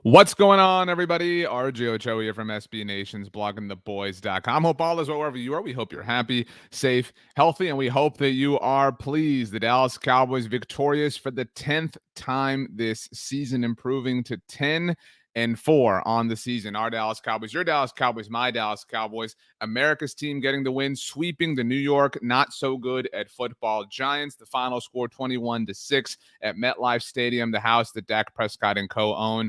What's going on, everybody? RJ Ochoa here from SB Nation's bloggingtheboys.com. Hope all is well wherever you are. We hope you're happy, safe, healthy, and we hope that you are pleased. The Dallas Cowboys victorious for the 10th time this season, improving to 10-4 on the season. Our Dallas Cowboys, your Dallas Cowboys, my Dallas Cowboys, America's team getting the win, sweeping the New York not so good at football Giants. The final score 21-6 at MetLife Stadium, the house that Dak Prescott and co own.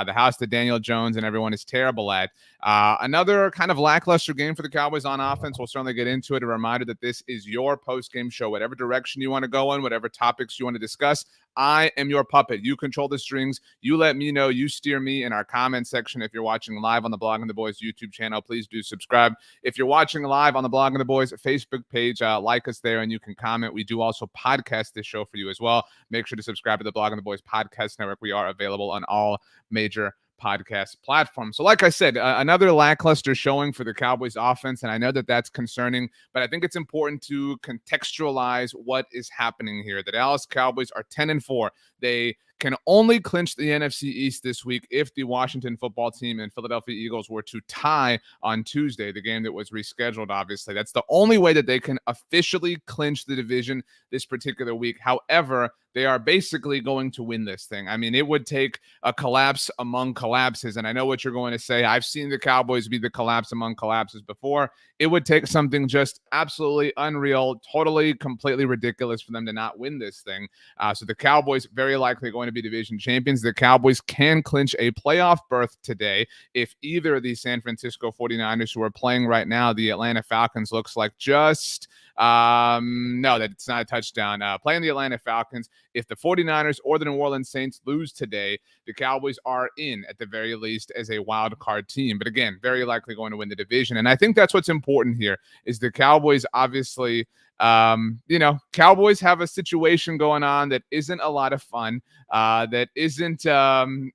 The house that Daniel Jones and everyone is terrible at. Another kind of lackluster game for the Cowboys on offense. We'll certainly get into it. A reminder that this is your post-game show. Whatever direction you want to go in, whatever topics you want to discuss, I am your puppet. You control the strings. You let me know. You steer me in our comment section. If you're watching live on the Blogging the Boys YouTube channel, please do subscribe. If you're watching live on the Blogging the Boys Facebook page, like us there and you can comment. We do also podcast this show for you as well. Make sure to subscribe to the Blogging the Boys Podcast Network. We are available on all major podcast platforms. So like I said, another lackluster showing for the Cowboys offense, and I know that that's concerning, but I think it's important to contextualize what is happening here. The Dallas Cowboys are 10-4. They can only clinch the NFC East this week if the Washington football team and Philadelphia Eagles were to tie on Tuesday, the game that was rescheduled, obviously. That's the only way that they can officially clinch the division this particular week. However, they are basically going to win this thing. I mean, it would take a collapse among collapses, and I know what you're going to say. I've seen the Cowboys be the collapse among collapses before. It would take something just absolutely unreal, totally, completely ridiculous for them to not win this thing. So the Cowboys very likely going to be division champions. The Cowboys can clinch a playoff berth today if either of the San Francisco 49ers who are playing right now, the Atlanta Falcons, looks like just no, that's not a touchdown. Playing the Atlanta Falcons, if the 49ers or the New Orleans Saints lose today, the Cowboys are in, at the very least, as a wild card team. But again, very likely going to win the division. And I think that's what's important here is the Cowboys obviously Cowboys have a situation going on that isn't a lot of fun, that isn't,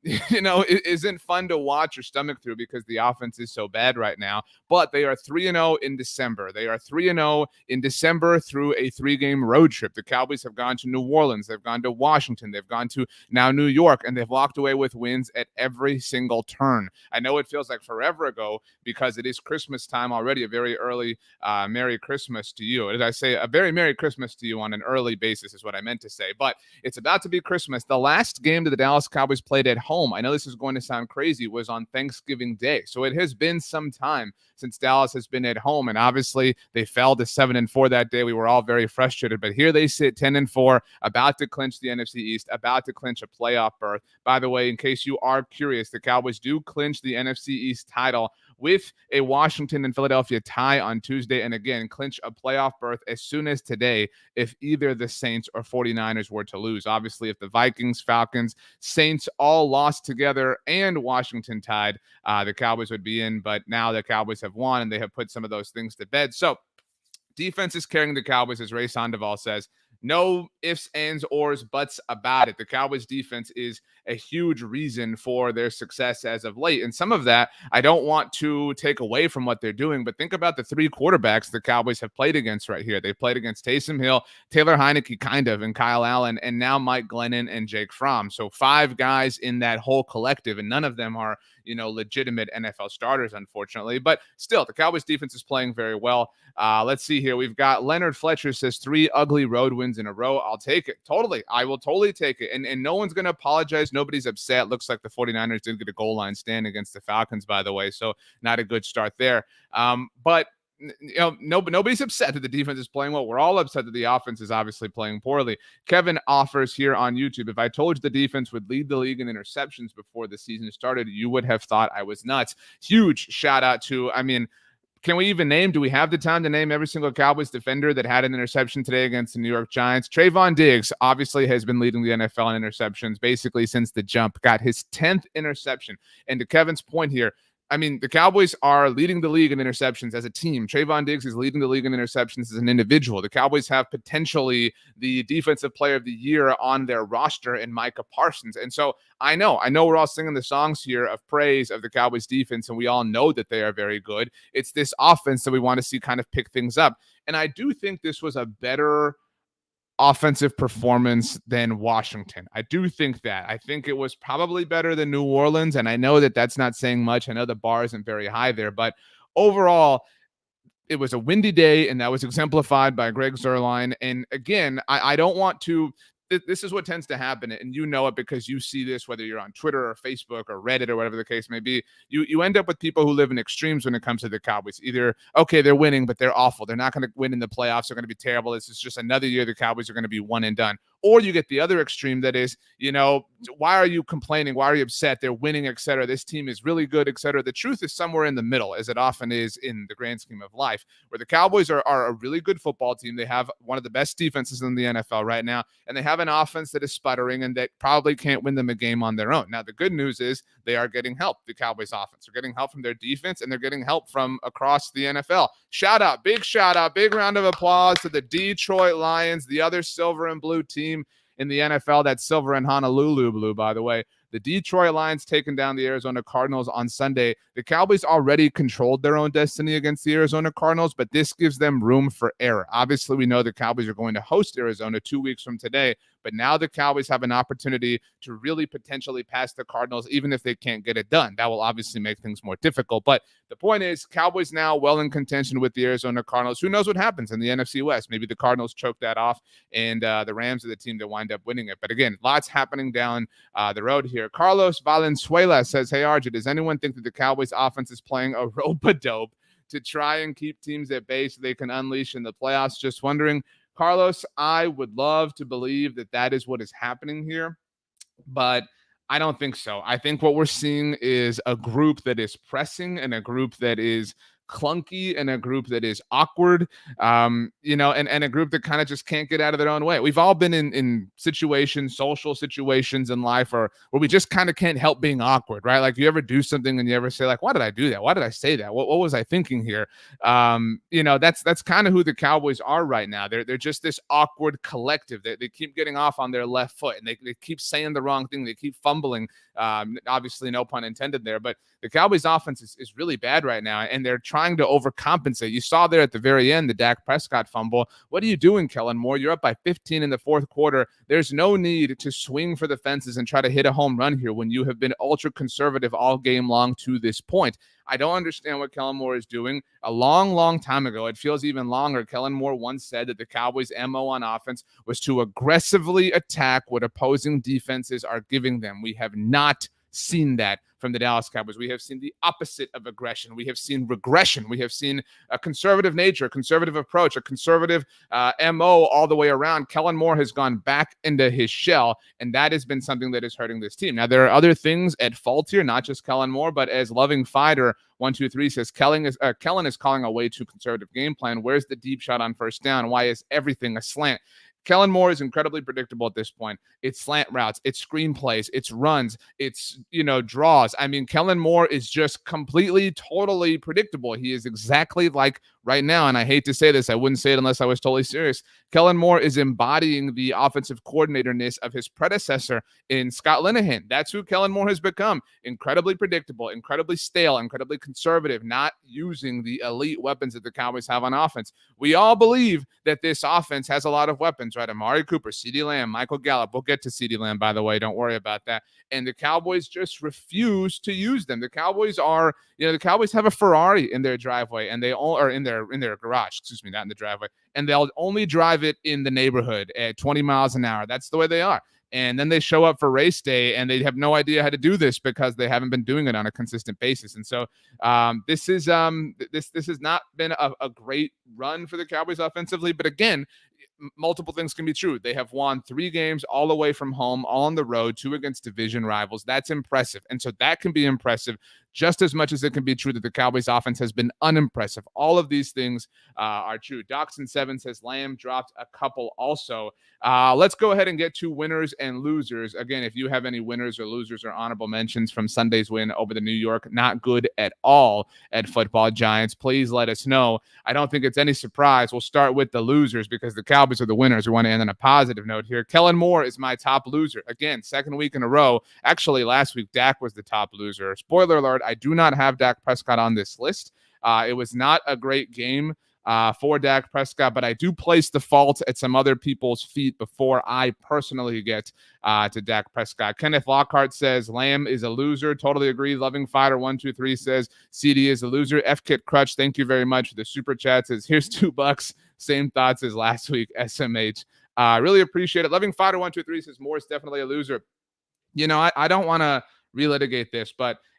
isn't fun to watch or stomach through because the offense is so bad right now. But they are 3-0 in December. They are 3-0 in December through a 3-game road trip. The Cowboys have gone to New Orleans. They've gone to Washington. They've gone to now New York, and they've walked away with wins at every single turn. I know it feels like forever ago because it is Christmas time already, a very early Merry Christmas to you. As I say, a very Merry Christmas to you on an early basis is what I meant to say. But it's about to be Christmas. The last game that the Dallas Cowboys played at home, I know this is going to sound crazy, was on Thanksgiving Day. So it has been some time since Dallas has been at home. And obviously they fell to 7-4 that day. We were all very frustrated. But here they sit 10-4, about to clinch the NFC East, about to clinch a playoff berth. By the way, in case you are curious, the Cowboys do clinch the NFC East title with a Washington and Philadelphia tie on Tuesday, and again, clinch a playoff berth as soon as today if either the Saints or 49ers were to lose. Obviously, if the Vikings, Falcons, Saints all lost together and Washington tied, the Cowboys would be in, but now the Cowboys have won, and they have put some of those things to bed. So defense is carrying the Cowboys, as Ray Sandoval says. No ifs, ands, ors, buts about it. The Cowboys defense is a huge reason for their success as of late. And some of that I don't want to take away from what they're doing, but think about the three quarterbacks the Cowboys have played against right here. They played against Taysom Hill, Taylor Heineke kind of, and Kyle Allen, and now Mike Glennon and Jake Fromm. So 5 guys in that whole collective, and none of them are, legitimate NFL starters, unfortunately. But still, the Cowboys defense is playing very well. Let's see here. We've got Leonard Fletcher says 3 ugly road wins in a row. I'll take it. Totally. I will totally take it. And no one's going to apologize. Nobody's upset. Looks like the 49ers did get a goal line stand against the Falcons, by the way. So not a good start there. But nobody's upset that the defense is playing well. We're all upset that the offense is obviously playing poorly. Kevin offers here on YouTube, if I told you the defense would lead the league in interceptions before the season started, you would have thought I was nuts. Huge shout out to, can we even name? Do we have the time to name every single Cowboys defender that had an interception today against the New York Giants? Trayvon Diggs obviously has been leading the NFL in interceptions basically since the jump. Got his 10th interception. And to Kevin's point here, the Cowboys are leading the league in interceptions as a team. Trayvon Diggs is leading the league in interceptions as an individual. The Cowboys have potentially the defensive player of the year on their roster in Micah Parsons. And so I know we're all singing the songs here of praise of the Cowboys defense, and we all know that they are very good. It's this offense that we want to see kind of pick things up. And I do think this was a better offensive performance than Washington. I do think that. I think it was probably better than New Orleans, and I know that that's not saying much. I know the bar isn't very high there, but overall, it was a windy day, and that was exemplified by Greg Zuerlein. And again, I don't want to. This is what tends to happen, and you know it because you see this whether you're on Twitter or Facebook or Reddit or whatever the case may be. You end up with people who live in extremes when it comes to the Cowboys. Either, okay, they're winning, but they're awful. They're not going to win in the playoffs. They're going to be terrible. This is just another year the Cowboys are going to be one and done. Or you get the other extreme that is, why are you complaining? Why are you upset? They're winning, et cetera. This team is really good, et cetera. The truth is somewhere in the middle, as it often is in the grand scheme of life, where the Cowboys are a really good football team. They have one of the best defenses in the NFL right now, and they have an offense that is sputtering and that probably can't win them a game on their own. Now, the good news is they are getting help. The Cowboys offense are getting help from their defense, and they're getting help from across the NFL. Shout out, big round of applause to the Detroit Lions, the other silver and blue team in the NFL. That's silver and Honolulu blue, by the way. The Detroit Lions taking down the Arizona Cardinals on Sunday. The Cowboys already controlled their own destiny against the Arizona Cardinals, but this gives them room for error. Obviously, we know the Cowboys are going to host Arizona 2 weeks from today, but now the Cowboys have an opportunity to really potentially pass the Cardinals, even if they can't get it done. That will obviously make things more difficult. But the point is, Cowboys now well in contention with the Arizona Cardinals. Who knows what happens in the NFC West? Maybe the Cardinals choke that off, and the Rams are the team that wind up winning it. But again, lots happening down the road here. Carlos Valenzuela says, hey, RJ, does anyone think that the Cowboys offense is playing a rope-a-dope to try and keep teams at bay so they can unleash in the playoffs? Just wondering. Carlos, I would love to believe that that is what is happening here, but I don't think so. I think what we're seeing is a group that is pressing and a group that is clunky and a group that is awkward, and a group that kind of just can't get out of their own way. We've all been in situations, social situations in life where we just kind of can't help being awkward, right? Like you ever do something and you ever say like, why did I do that? Why did I say that? What was I thinking here? That's kind of who the Cowboys are right now. They're just this awkward collective. They keep getting off on their left foot and they keep saying the wrong thing. They keep fumbling. Obviously, no pun intended there, but the Cowboys offense is really bad right now, and they're trying to overcompensate. You saw there at the very end, the Dak Prescott fumble. What are you doing, Kellen Moore? You're up by 15 in the fourth quarter. There's no need to swing for the fences and try to hit a home run here when you have been ultra conservative all game long to this point. I don't understand what Kellen Moore is doing. A long time ago, it feels even longer, Kellen Moore once said that the Cowboys' MO on offense was to aggressively attack what opposing defenses are giving them. We have not seen that from the Dallas Cowboys. We have seen the opposite of aggression. We have seen regression. We have seen a conservative nature, a conservative approach, a conservative MO all the way around. Kellen Moore has gone back into his shell, and that has been something that is hurting this team. Now, there are other things at fault here, not just Kellen Moore, but as Loving Fighter 123 says, Kellen is calling a way too conservative game plan. Where's the deep shot on first down? Why is everything a slant? Kellen Moore is incredibly predictable at this point. It's slant routes, it's screenplays, it's runs, it's, draws. I mean, Kellen Moore is just completely, totally predictable. He is exactly like right now, and I hate to say this, I wouldn't say it unless I was totally serious. Kellen Moore is embodying the offensive coordinatorness of his predecessor in Scott Linehan. That's who Kellen Moore has become. Incredibly predictable, incredibly stale, incredibly conservative, not using the elite weapons that the Cowboys have on offense. We all believe that this offense has a lot of weapons, right? Amari Cooper, CeeDee Lamb, Michael Gallup. We'll get to CeeDee Lamb, by the way. Don't worry about that. And the Cowboys just refuse to use them. The Cowboys have a Ferrari in their driveway, and they all are in their garage. Excuse me, not in the driveway. And they'll only drive it in the neighborhood at 20 miles an hour. That's the way they are. And then they show up for race day, and they have no idea how to do this because they haven't been doing it on a consistent basis. And so this has not been a great run for the Cowboys offensively. But again, multiple things can be true. They have won 3 games all away from home, all on the road, 2 against division rivals. That's impressive. And so that can be impressive just as much as it can be true that the Cowboys offense has been unimpressive. All of these things are true. Doxson7 says Lamb dropped a couple also. Let's go ahead and get to winners and losers. Again, if you have any winners or losers or honorable mentions from Sunday's win over the New York, not good at all at Football Giants, please let us know. I don't think it's any surprise. We'll start with the losers because the Cowboys are the winners. We want to end on a positive note here. Kellen Moore is my top loser. Again, second week in a row. Actually, last week, Dak was the top loser. Spoiler alert, I do not have Dak Prescott on this list. It was not a great game for Dak Prescott, but I do place the fault at some other people's feet before I personally get to Dak Prescott. Kenneth Lockhart says Lamb is a loser. Totally agree. Loving Fighter 123 says CeeDee is a loser. F Kit Crutch, thank you very much for the super chat. Says here's $2. Same thoughts as last week. SMH. Really appreciate it. Loving Fighter 123 says Moore's definitely a loser. You know, I don't want to relitigate this,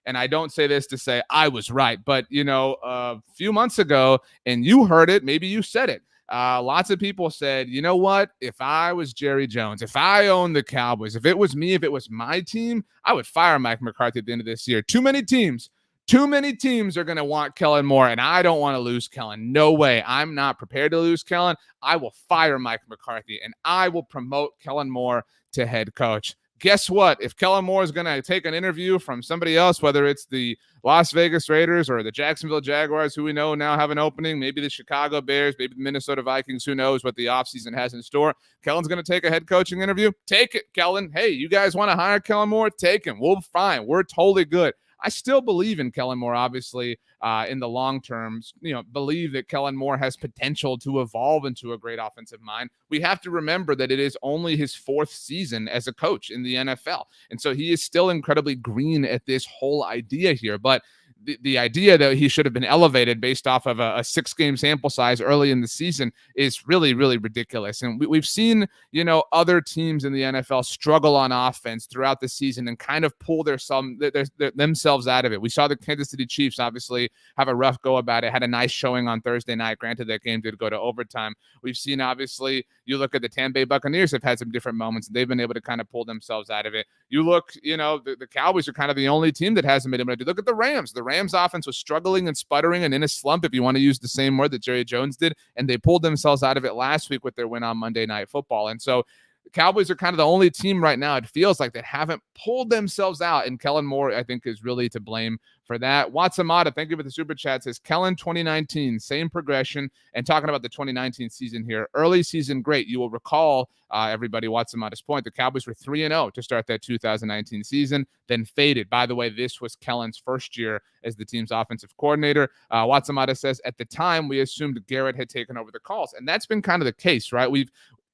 and I don't say this to say I was right, but, a few months ago, and you heard it, maybe you said it, lots of people said, you know what, if I was Jerry Jones, if I owned the Cowboys, if it was me, if it was my team, I would fire Mike McCarthy at the end of this year. Too many teams are going to want Kellen Moore, and I don't want to lose Kellen. No way. I'm not prepared to lose Kellen. I will fire Mike McCarthy, and I will promote Kellen Moore to head coach. Guess what? If Kellen Moore is going to take an interview from somebody else, whether it's the Las Vegas Raiders or the Jacksonville Jaguars, who we know now have an opening, maybe the Chicago Bears, maybe the Minnesota Vikings, who knows what the offseason has in store. Kellen's going to take a head coaching interview. Take it, Kellen. Hey, you guys want to hire Kellen Moore? Take him. We're fine. We're totally good. I still believe in Kellen Moore, obviously, in the long term. Believe that Kellen Moore has potential to evolve into a great offensive mind. We have to remember that it is only his 4th season as a coach in the NFL. And so he is still incredibly green at this whole idea here. But the idea that he should have been elevated based off of a 6-game sample size early in the season is really, really ridiculous. And we've seen, other teams in the NFL struggle on offense throughout the season and kind of pull themselves out of it. We saw the Kansas City Chiefs obviously have a rough go about it, had a nice showing on Thursday night. Granted, that game did go to overtime. We've seen, obviously, you look at the Tampa Bay Buccaneers have had some different moments. They've been able to kind of pull themselves out of it. You look, the Cowboys are kind of the only team that hasn't been able to do. Look at the Rams. The Rams offense was struggling and sputtering and in a slump, if you want to use the same word that Jerry Jones did, and they pulled themselves out of it last week with their win on Monday Night Football. And so the Cowboys are kind of the only team right now, it feels like, that haven't pulled themselves out, and Kellen Moore, I think, is really to blame for that. Watsamata, thank you for the super chat, says Kellen 2019, same progression. And talking about the 2019 season here, early season, great. You will recall, everybody, Watsamata's point, the Cowboys were 3-0 to start that 2019 season, then faded. By the way, this was Kellen's first year as the team's offensive coordinator. Watsamata says, at the time, we assumed Garrett had taken over the calls. And that's been kind of the case, right?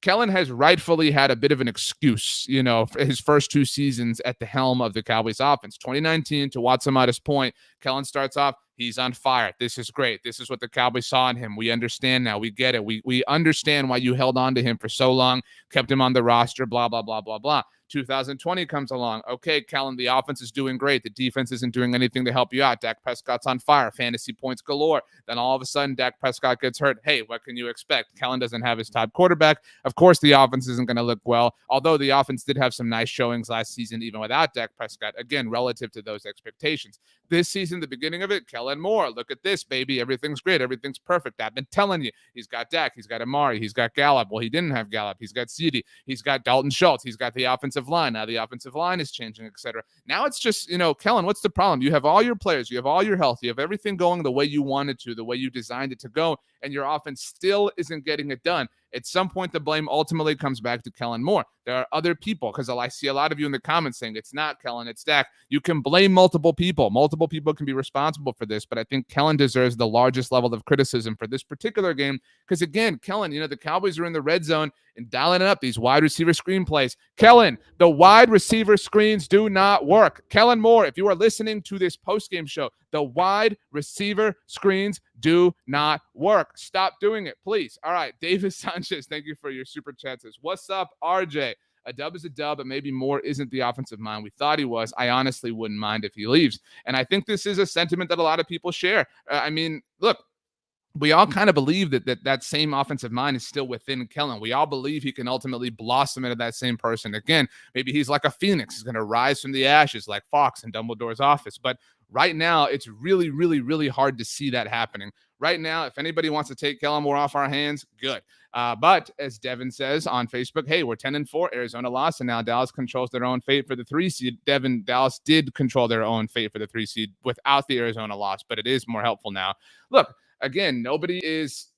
Kellen has rightfully had a bit of an excuse, for his first 2 seasons at the helm of the Cowboys offense. 2019, to Watsamata's point, Kellen starts off, he's on fire. This is great. This is what the Cowboys saw in him. We understand now. We get it. We understand why you held on to him for so long, kept him on the roster, blah, blah, blah, blah, blah. 2020 comes along. Okay, Kellen, the offense is doing great. The defense isn't doing anything to help you out. Dak Prescott's on fire. Fantasy points galore. Then all of a sudden, Dak Prescott gets hurt. Hey, what can you expect? Kellen doesn't have his top quarterback. Of course, the offense isn't going to look well, although the offense did have some nice showings last season, even without Dak Prescott, again, relative to those expectations. This season, the beginning of it, Kellen Moore, look at this, baby. Everything's great. Everything's perfect. I've been telling you. He's got Dak. He's got Amari. He's got Gallup. Well, he didn't have Gallup. He's got CeeDee. He's got Dalton Schultz. He's got the offensive line. Now the offensive line is changing, etc. Now it's just, Kellen, what's the problem? You have all your players. You have all your health. You have everything going the way you wanted to, the way you designed it to go, and your offense still isn't getting it done. At some point, the blame ultimately comes back to Kellen Moore. There are other people, because I see a lot of you in the comments saying it's not Kellen, it's Dak. You can blame multiple people. Multiple people can be responsible for this, but I think Kellen deserves the largest level of criticism for this particular game because, again, Kellen, the Cowboys are in the red zone and dialing it up, these wide receiver screen plays. Kellen, the wide receiver screens do not work. Kellen Moore, if you are listening to this postgame show, the wide receiver screens do not work. Stop doing it, please. All right, Davis Sanchez, thank you for your super chat. Says, what's up, RJ? A dub is a dub, but maybe Moore isn't the offensive mind we thought he was. I honestly wouldn't mind if he leaves. And I think this is a sentiment that a lot of people share. Look, we all kind of believe that same offensive mind is still within Kellen. We all believe he can ultimately blossom into that same person again. Maybe he's like a phoenix. He's going to rise from the ashes like Fox in Dumbledore's office. But right now, it's really, really, really hard to see that happening. Right now, if anybody wants to take Kellen Moore off our hands, good. But as Devin says on Facebook, hey, we're 10-4. Arizona lost, and now Dallas controls their own fate for the 3 seed. Dallas did control their own fate for the 3 seed without the Arizona loss, but it is more helpful now. Look, again, nobody is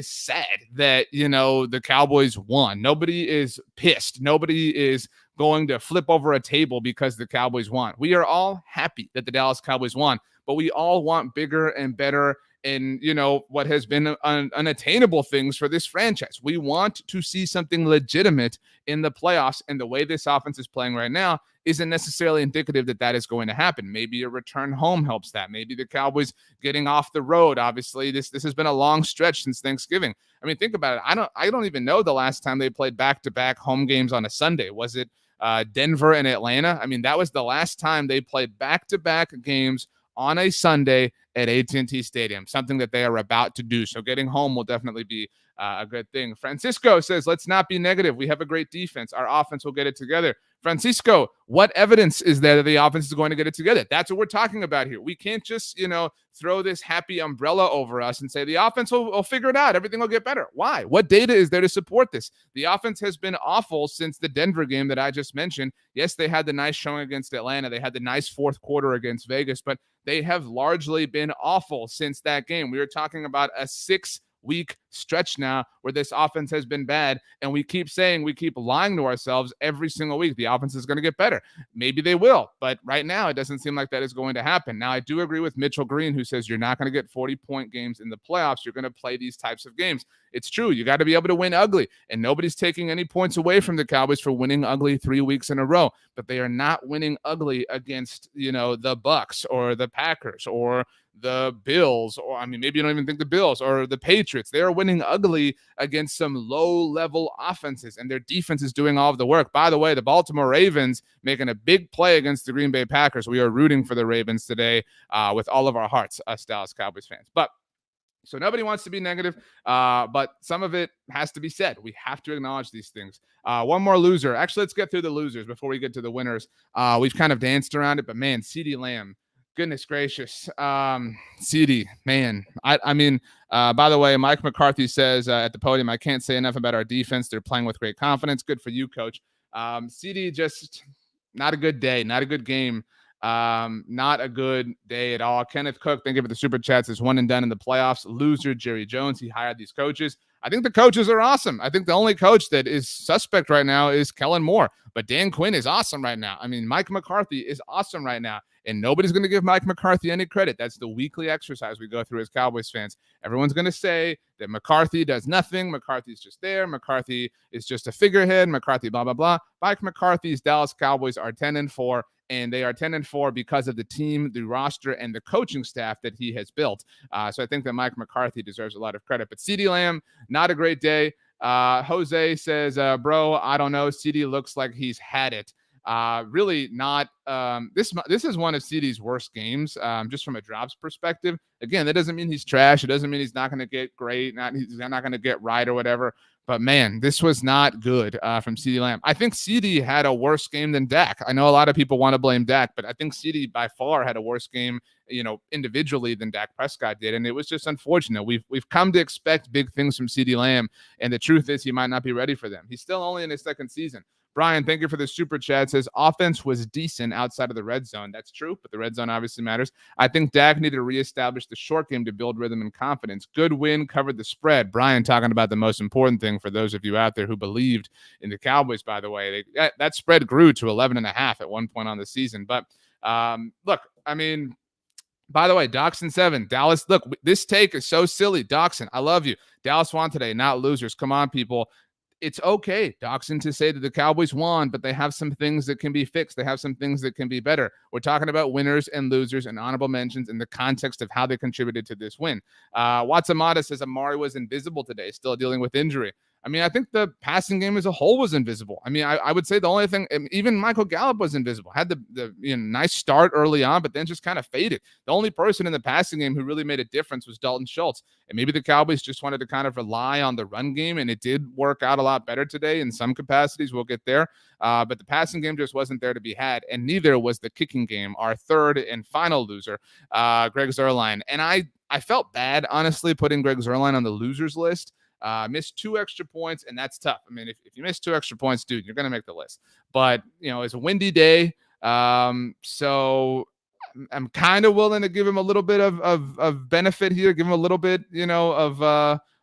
sad that, the Cowboys won. Nobody is pissed. Nobody is going to flip over a table because the Cowboys won. We are all happy that the Dallas Cowboys won, but we all want bigger and better in, what has been unattainable things for this franchise. We want to see something legitimate in the playoffs, and the way this offense is playing right now isn't necessarily indicative that that is going to happen. Maybe a return home helps that. Maybe the Cowboys getting off the road. Obviously, this has been a long stretch since Thanksgiving. I mean, think about it. I don't even know the last time they played back-to-back home games on a Sunday. Was it Denver and Atlanta? I mean, that was the last time they played back-to-back games on a Sunday at AT&T Stadium, something that they are about to do. So getting home will definitely be a good thing. Francisco says, let's not be negative. We have a great defense. Our offense will get it together. Francisco, what evidence is there that the offense is going to get it together? That's what we're talking about here. We can't just, throw this happy umbrella over us and say the offense will figure it out. Everything will get better. Why? What data is there to support this? The offense has been awful since the Denver game that I just mentioned. Yes, they had the nice showing against Atlanta. They had the nice fourth quarter against Vegas, but they have largely been awful since that game. We were talking about a 6-week stretch now where this offense has been bad, and we keep lying to ourselves every single week. The offense is going to get better. Maybe they will, but right now it doesn't seem like that is going to happen. Now, I do agree with Mitchell Green, who says you're not going to get 40-point games in the playoffs. You're going to play these types of games. It's true. You got to be able to win ugly, and nobody's taking any points away from the Cowboys for winning ugly 3 weeks in a row, but they are not winning ugly against, the Bucks or the Packers or the Bills, or I mean, maybe you don't even think the Bills or the Patriots. They are winning ugly against some low-level offenses, and their defense is doing all of the work. By the way, the Baltimore Ravens making a big play against the Green Bay Packers. We are rooting for the Ravens today with all of our hearts, us Dallas Cowboys fans. But so nobody wants to be negative, but some of it has to be said. We have to acknowledge these things. One more loser. Actually, let's get through the losers before we get to the winners. We've kind of danced around it, but man, CeeDee Lamb. Goodness gracious. CeeDee, man. I mean, by the way, Mike McCarthy says at the podium, I can't say enough about our defense. They're playing with great confidence. Good for you, coach. CeeDee, just not a good day, not a good game. Not a good day at all. Kenneth Cook, thank you for the super chats, is one and done in the playoffs. Loser Jerry Jones. He hired these coaches. I think the coaches are awesome. I think the only coach that is suspect right now is Kellen Moore, but Dan Quinn is awesome right now. I mean, Mike McCarthy is awesome right now, and nobody's going to give Mike McCarthy any credit. That's the weekly exercise we go through as Cowboys fans. Everyone's going to say that McCarthy does nothing. McCarthy's just there. McCarthy is just a figurehead. McCarthy, blah, blah, blah. Mike McCarthy's Dallas Cowboys are 10-4. And they are 10-4 because of the team, the roster, and the coaching staff that he has built. So I think that Mike McCarthy deserves a lot of credit. But CeeDee Lamb, not a great day. Jose says, bro, I don't know. CeeDee looks like he's had it. Really not. This is one of CeeDee's worst games, just from a drops perspective. Again, that doesn't mean he's trash. It doesn't mean he's not going to get great. He's not going to get right or whatever. But, man, this was not good from CeeDee Lamb. I think CeeDee had a worse game than Dak. I know a lot of people want to blame Dak, but I think CeeDee by far had a worse game, individually than Dak Prescott did. And it was just unfortunate. We've come to expect big things from CeeDee Lamb, and the truth is he might not be ready for them. He's still only in his second season. Brian, thank you for the super chat. Says offense was decent outside of the red zone. That's true, but the red zone obviously matters. I think Dak needed to reestablish the short game to build rhythm and confidence. Good win, covered the spread. Brian talking about the most important thing for those of you out there who believed in the Cowboys, by the way. That spread grew to 11.5 at one point on the season. But look, I mean, by the way, Doxson 7, Dallas, look, this take is so silly. Doxson, I love you. Dallas won today, not losers. Come on, people. It's okay, Doxson, to say that the Cowboys won, but they have some things that can be fixed. They have some things that can be better. We're talking about winners and losers and honorable mentions in the context of how they contributed to this win. Watsamata says Amari was invisible today, still dealing with injury. I mean, I think the passing game as a whole was invisible. I mean, I would say the only thing, even Michael Gallup was invisible. Had the nice start early on, but then just kind of faded. The only person in the passing game who really made a difference was Dalton Schultz. And maybe the Cowboys just wanted to kind of rely on the run game, and it did work out a lot better today in some capacities. We'll get there. But the passing game just wasn't there to be had, and neither was the kicking game, our third and final loser, Greg Zuerlein. And I felt bad, honestly, putting Greg Zuerlein on the losers list. Missed 2 extra points, and that's tough. I mean, if you miss 2 extra points, dude, you're going to make the list. But, it's a windy day, so I'm kind of willing to give him a little bit of benefit here, give him a little bit,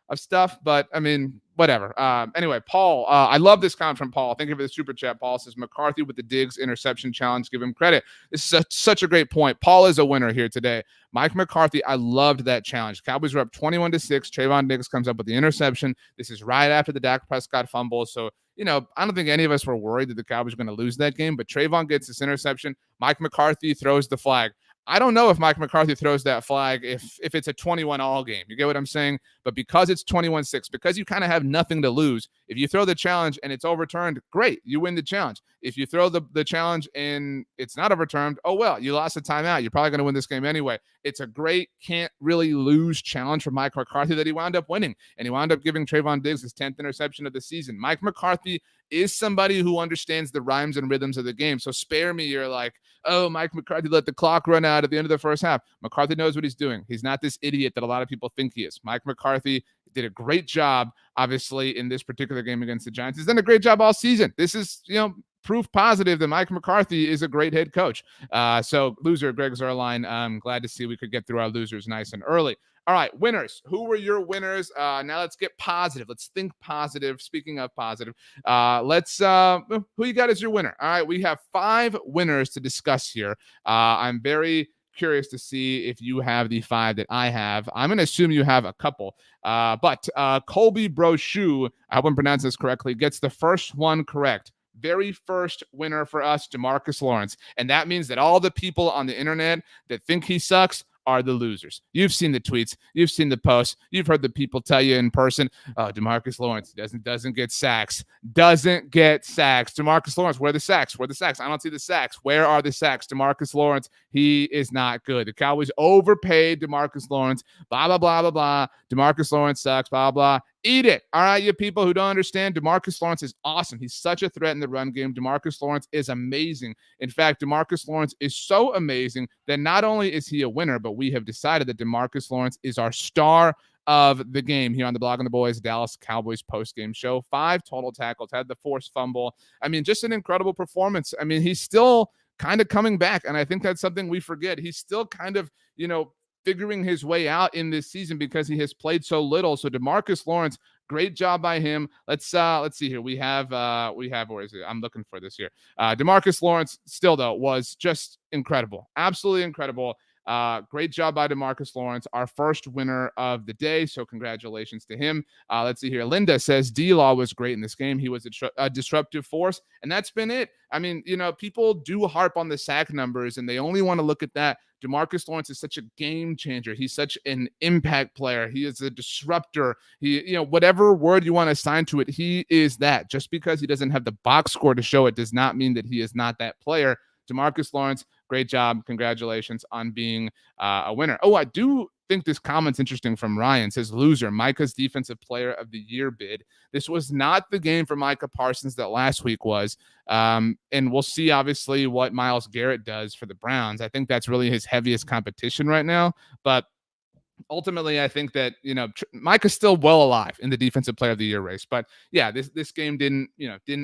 of stuff, but I mean, whatever. Anyway, Paul, I love this comment from Paul. Thank you for the super chat. Paul says McCarthy with the Diggs interception challenge. Give him credit. This is such a great point. Paul is a winner here today. Mike McCarthy, I loved that challenge. Cowboys were up 21-6. Trayvon Diggs comes up with the interception. This is right after the Dak Prescott fumble. So, I don't think any of us were worried that the Cowboys were going to lose that game, but Trayvon gets this interception. Mike McCarthy throws the flag. I don't know if Mike McCarthy throws that flag if it's a 21-all game. You get what I'm saying? But because it's 21-6, because you kind of have nothing to lose, if you throw the challenge and it's overturned, great, you win the challenge. If you throw the challenge and it's not overturned, oh, well, you lost a timeout. You're probably going to win this game anyway. It's a great can't really lose challenge for Mike McCarthy that he wound up winning. And he wound up giving Trayvon Diggs his 10th interception of the season. Mike McCarthy is somebody who understands the rhymes and rhythms of the game. So spare me. You're like, oh, Mike McCarthy let the clock run out at the end of the first half. McCarthy knows what he's doing. He's not this idiot that a lot of people think he is. Mike McCarthy did a great job, obviously, in this particular game against the Giants. He's done a great job all season. This is, proof positive that Mike McCarthy is a great head coach. So loser, Greg Zerline, I'm glad to see we could get through our losers nice and early. All right, winners. Who were your winners? Now let's get positive. Let's think positive. Speaking of positive, who you got as your winner? All right, we have 5 winners to discuss here. I'm very curious to see if you have the 5 that I have. I'm going to assume you have a couple. But Colby Brochu, I hope I'm pronouncing this correctly, gets the first one correct. Very first winner for us, DeMarcus Lawrence. And that means that all the people on the internet that think he sucks are the losers. You've seen the tweets. You've seen the posts. You've heard the people tell you in person, oh, DeMarcus Lawrence doesn't get sacks. Doesn't get sacks. DeMarcus Lawrence, where are the sacks? Where are the sacks? I don't see the sacks. Where are the sacks? DeMarcus Lawrence, he is not good. The Cowboys overpaid DeMarcus Lawrence. Blah, blah, blah, blah, blah. DeMarcus Lawrence sucks. Blah, blah. Eat it. All right, you people who don't understand, DeMarcus Lawrence is awesome. He's such a threat in the run game. DeMarcus Lawrence is amazing. In fact, DeMarcus Lawrence is so amazing that not only is he a winner, but we have decided that DeMarcus Lawrence is our star of the game here on the Blogging the Boys Dallas Cowboys postgame show. 5 total tackles, had the forced fumble. I mean, just an incredible performance. I mean, he's still kind of coming back, and I think that's something we forget. He's still kind of, figuring his way out in this season because he has played so little. So DeMarcus Lawrence, great job by him. Let's see here. We have where is it? I'm looking for this here. DeMarcus Lawrence still though was just incredible. Absolutely incredible. Great job by DeMarcus Lawrence, our first winner of the day. So congratulations to him. Let's see here. Linda says D-Law was great in this game. He was a disruptive force, and that's been it. I mean, people do harp on the sack numbers, and they only want to look at that. DeMarcus Lawrence is such a game changer. He's such an impact player. He is a disruptor. He, whatever word you want to assign to it, he is that. Just because he doesn't have the box score to show it does not mean that he is not that player. DeMarcus Lawrence, great job. Congratulations on being a winner. Oh, I do think this comment's interesting from Ryan. It says, loser, Micah's defensive player of the year bid. This was not the game for Micah Parsons that last week was. And we'll see, obviously, what Myles Garrett does for the Browns. I think that's really his heaviest competition right now. But ultimately, I think that, Micah's still well alive in the defensive player of the year race. But yeah, this game didn't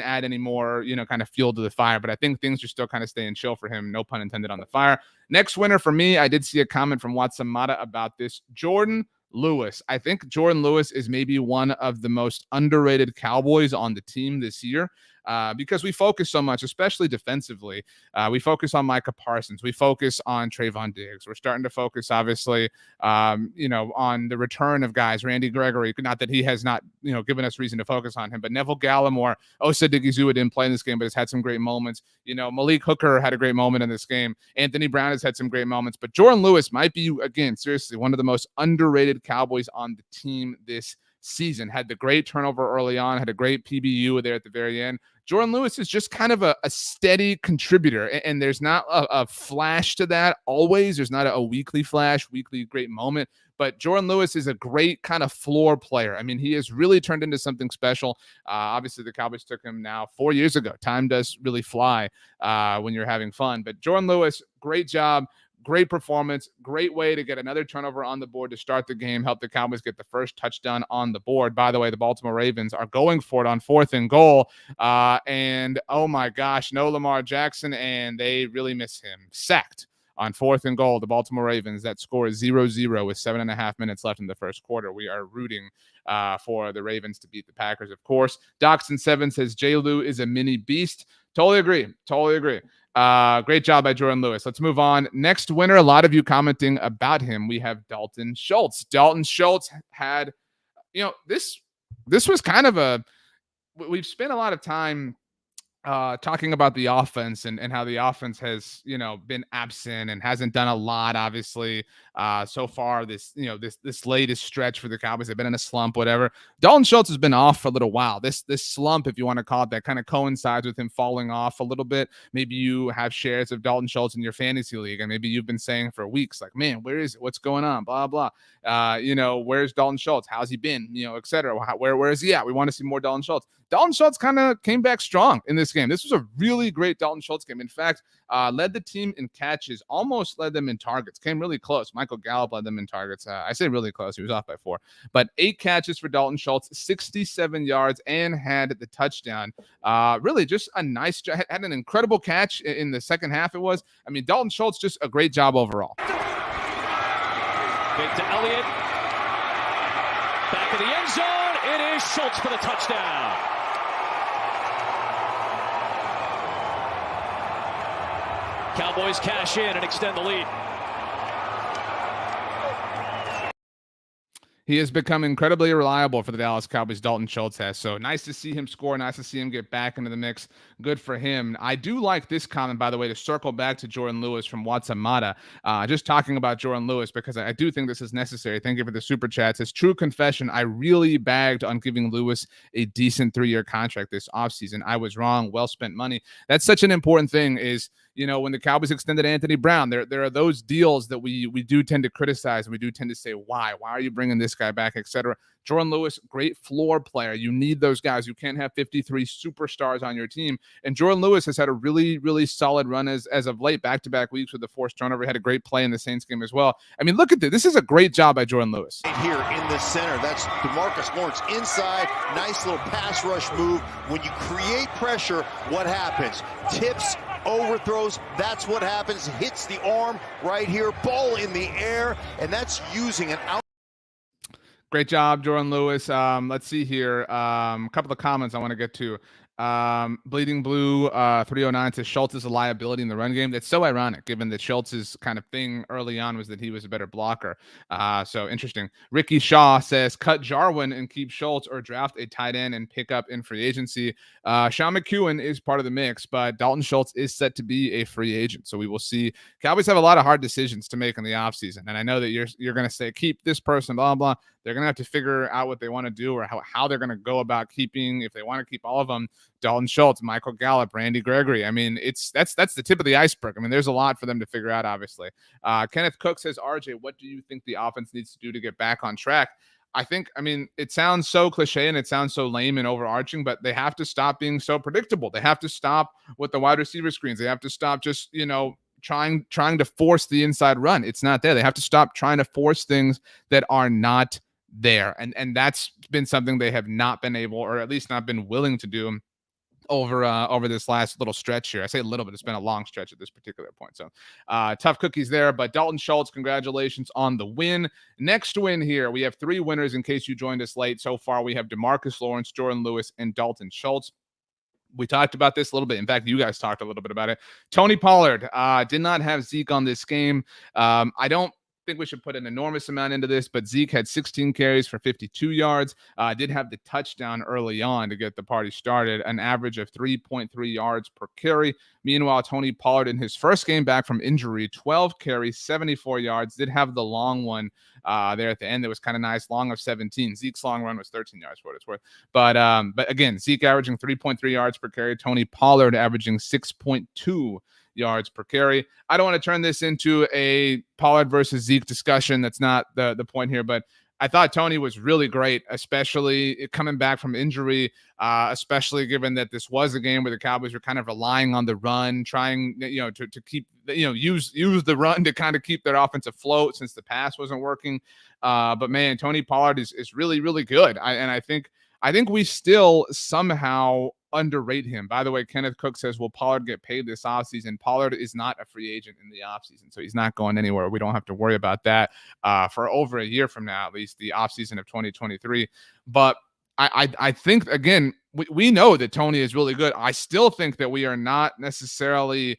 add any more, kind of fuel to the fire. But I think things are still kind of staying chill for him. No pun intended on the fire. Next winner for me, I did see a comment from Watson Mata about this. Jourdan Lewis. I think Jourdan Lewis is maybe one of the most underrated Cowboys on the team this year. Because we focus so much, especially defensively. We focus on Micah Parsons. We focus on Trayvon Diggs. We're starting to focus, obviously, on the return of guys. Randy Gregory, not that he has not, given us reason to focus on him, but Neville Gallimore, Osa Digizua didn't play in this game, but has had some great moments. Malik Hooker had a great moment in this game. Anthony Brown has had some great moments. But Jourdan Lewis might be, again, seriously, one of the most underrated Cowboys on the team this season. Had the great turnover early on, had a great PBU there at the very end. Jourdan Lewis is just kind of a steady contributor, and there's not a flash to that always. There's not a weekly flash, weekly great moment, but Jourdan Lewis is a great kind of floor player. I mean, he has really turned into something special. Obviously, the Cowboys took him now 4 years ago. Time does really fly when you're having fun, but Jourdan Lewis, great job. Great performance, great way to get another turnover on the board to start the game, help the Cowboys get the first touchdown on the board. By the way, the Baltimore Ravens are going for it on 4th and goal. And oh my gosh, no Lamar Jackson, and they really miss him. Sacked on 4th and goal, the Baltimore Ravens, that score is 0-0 with 7.5 minutes left in the first quarter. We are rooting for the Ravens to beat the Packers, of course. Doxson7 says J. Lou is a mini beast. Totally agree. Great job by Jourdan Lewis. Let's move on. Next winner, a lot of you commenting about him. We have Dalton Schultz. Dalton Schultz had, this was kind of we've spent a lot of time talking about the offense and how the offense has, been absent and hasn't done a lot, obviously, so far this latest stretch for the Cowboys. They've been in a slump, whatever. Dalton Schultz has been off for a little while. This slump, if you want to call it that, kind of coincides with him falling off a little bit. Maybe you have shares of Dalton Schultz in your fantasy league, and maybe you've been saying for weeks, like, man, where is it? What's going on? Blah, blah. Where's Dalton Schultz? How's he been? Et cetera. Where is he at? We want to see more Dalton Schultz. Dalton Schultz kind of came back strong in this game. This was a really great Dalton Schultz game. In fact, led the team in catches, almost led them in targets, came really close. Michael Gallup led them in targets. I say really close. He was off by 4. But 8 catches for Dalton Schultz, 67 yards, and had the touchdown. Really just a nice job. Had an incredible catch in the second half it was. I mean, Dalton Schultz, just a great job overall. Big to Elliott. Back of the end zone. It is Schultz for the touchdown. Cowboys cash in and extend the lead. He has become incredibly reliable for the Dallas Cowboys, Dalton Schultz has. So nice to see him score. Nice to see him get back into the mix. Good for him. I do like this comment, by the way, to circle back to Jourdan Lewis from Watsamata. Just talking about Jourdan Lewis, because I do think this is necessary. Thank you for the super chat. It says, true confession, I really bagged on giving Lewis a decent 3-year contract this offseason. I was wrong. Well spent money. That's such an important thing is, when the Cowboys extended Anthony Brown, there are those deals that we do tend to criticize, and we do tend to say, why are you bringing this guy back, etc. Jourdan Lewis, great floor player. You need those guys. You can't have 53 superstars on your team. And Jourdan Lewis has had a really, really solid run as of late, back-to-back weeks with the forced turnover. He had a great play in the Saints game as well. I mean, look at this. This is a great job by Jourdan Lewis. Right here in the center, that's DeMarcus Lawrence inside. Nice little pass rush move. When you create pressure, what happens? Tips, overthrows, that's what happens. Hits the arm right here, ball in the air, and that's using an out. Great job, Jourdan Lewis. Let's see here. A couple of comments I want to get to. Bleeding Blue 309 says Schultz is a liability in the run game. That's so ironic, given that Schultz's kind of thing early on was that he was a better blocker. So interesting. Ricky Shaw says cut Jarwin and keep Schultz, or draft a tight end and pick up in free agency. Sean McEwen is part of the mix, but Dalton Schultz is set to be a free agent. So we will see. Cowboys have a lot of hard decisions to make in the offseason. And I know that you're going to say keep this person, blah, blah. They're going to have to figure out what they want to do, or how they're going to go about keeping, if they want to keep all of them, Dalton Schultz, Michael Gallup, Randy Gregory. I mean, that's the tip of the iceberg. I mean, there's a lot for them to figure out, obviously. Kenneth Cook says, RJ, what do you think the offense needs to do to get back on track? I mean, it sounds so cliche and it sounds so lame and overarching, but they have to stop being so predictable. They have to stop with the wide receiver screens. They have to stop just, trying to force the inside run. It's not there. They have to stop trying to force things that are not there. And that's been something they have not been able, or at least not been willing to do over this last little stretch here. I say a little bit, it's been a long stretch at this particular point. So tough cookies there, but Dalton Schultz, congratulations on the win. Next win here, we have 3 winners in case you joined us late. So far, we have DeMarcus Lawrence, Jourdan Lewis, and Dalton Schultz. We talked about this a little bit. In fact, you guys talked a little bit about it. Tony Pollard did not have Zeke on this game. I don't think we should put an enormous amount into this, but Zeke had 16 carries for 52 yards. Did have the touchdown early on to get the party started, an average of 3.3 yards per carry. Meanwhile, Tony Pollard in his first game back from injury, 12 carries, 74 yards, did have the long one there at the end. That was kind of nice, long of 17. Zeke's long run was 13 yards for what it's worth. But again, Zeke averaging 3.3 yards per carry, Tony Pollard averaging 6.2 yards per carry. I don't want to turn this into a Pollard versus Zeke discussion. That's not the point here, but I thought Tony was really great, especially coming back from injury, especially given that this was a game where the Cowboys were kind of relying on the run, trying, to keep, use the run to kind of keep their offense afloat since the pass wasn't working. But man, Tony Pollard is really, really good. I I think we still somehow underrate him. By the way, Kenneth Cook says, will Pollard get paid this offseason? Pollard is not a free agent in the offseason, so he's not going anywhere. We don't have to worry about that for over a year from now, at least the offseason of 2023. But I think, again, we know that Tony is really good. I still think that we are not necessarily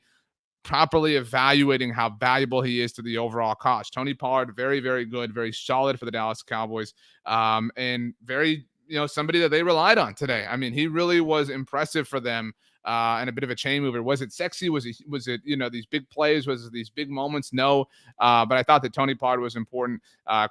properly evaluating how valuable he is to the overall cost. Tony Pollard, very, very good, very solid for the Dallas Cowboys, and very, somebody that they relied on today. I mean, he really was impressive for them. And a bit of a chain mover. Was it sexy? Was it these big plays? Was it these big moments? No. But I thought that Tony Pollard was important.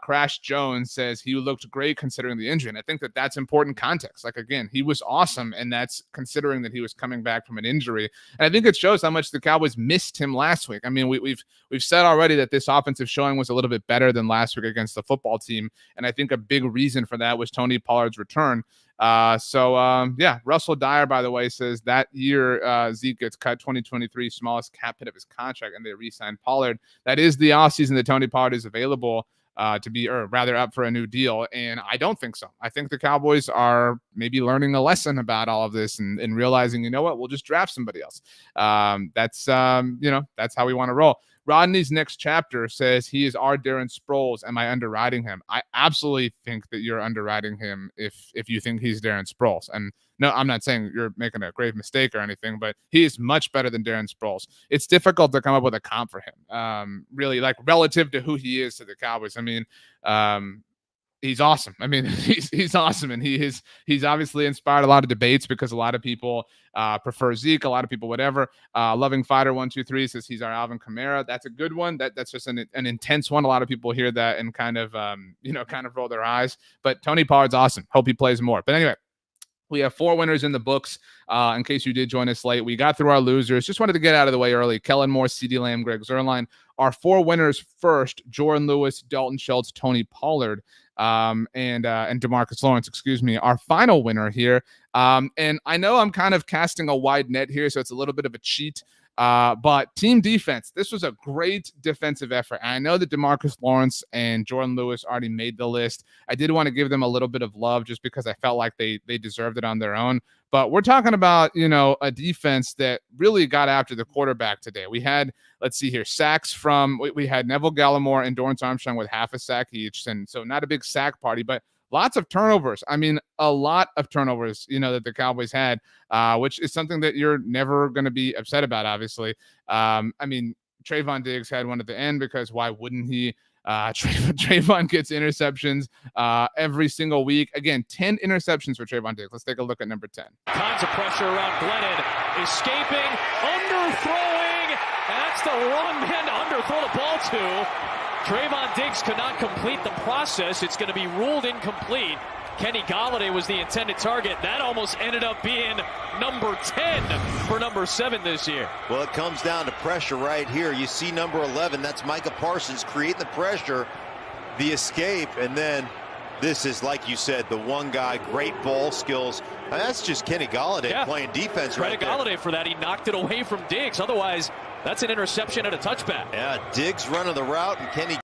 Crash Jones says he looked great considering the injury. And I think that that's important context. Like, again, he was awesome. And that's considering that he was coming back from an injury. And I think it shows how much the Cowboys missed him last week. I mean, we've said already that this offensive showing was a little bit better than last week against the football team. And I think a big reason for that was Tony Pollard's return. Russell Dyer, by the way, says that year Zeke gets cut, 2023 smallest cap hit of his contract, and they re-signed Pollard. That is the offseason that Tony Pollard is available to be, or rather up for a new deal. And I don't think so. I think the Cowboys are maybe learning a lesson about all of this and realizing, we'll just draft somebody else. That's how we want to roll. Rodney's next chapter says he is our Darren Sproles. Am I underwriting him? I absolutely think that you're underwriting him if you think he's Darren Sproles. And no, I'm not saying you're making a grave mistake or anything, but he is much better than Darren Sproles. It's difficult to come up with a comp for him, really, like relative to who he is to the Cowboys. I mean, he's awesome. I mean, he's awesome, and he's obviously inspired a lot of debates because a lot of people prefer Zeke, a lot of people whatever. Loving Fighter 123 says he's our Alvin Kamara. That's a good one. That's just an intense one. A lot of people hear that and kind of roll their eyes. But Tony Pollard's awesome. Hope he plays more. But anyway, we have 4 winners in the books. In case you did join us late, we got through our losers. Just wanted to get out of the way early. Kellen Moore, CeeDee Lamb, Greg Zuerlein. Our 4 winners first: Jourdan Lewis, Dalton Schultz, Tony Pollard, and DeMarcus Lawrence, Our final winner here. And I know I'm kind of casting a wide net here, so it's a little bit of a cheat. But team defense, this was a great defensive effort. And I know that DeMarcus Lawrence and Jourdan Lewis already made the list. I did want to give them a little bit of love just because I felt like they deserved it on their own. But we're talking about, a defense that really got after the quarterback today. We had, let's see here, sacks from, we had Neville Gallimore and Dorrance Armstrong with half a sack each. And so not a big sack party, but lots of turnovers. I mean, a lot of turnovers, that the Cowboys had, which is something that you're never going to be upset about, obviously. I mean, Trayvon Diggs had one at the end because why wouldn't he? Trayvon gets interceptions every single week. Again, 10 interceptions for Trayvon Diggs. Let's take a look at number 10. Tons of pressure around Glennon. Escaping, underthrowing, and that's the wrong man to underthrow the ball to. Trayvon Diggs could not complete the process. It's going to be ruled incomplete. Kenny Golladay was the intended target. That almost ended up being number 10 for number 7 this year. Well, it comes down to pressure right here. You see number 11, that's Micah Parsons creating the pressure, the escape, and then this is, like you said, the one guy, great ball skills. And that's just Kenny Golladay playing defense right there. Credit Golladay for that. He knocked it away from Diggs. Otherwise, that's an interception and a touchback. Yeah, Diggs running the route, and Kenny.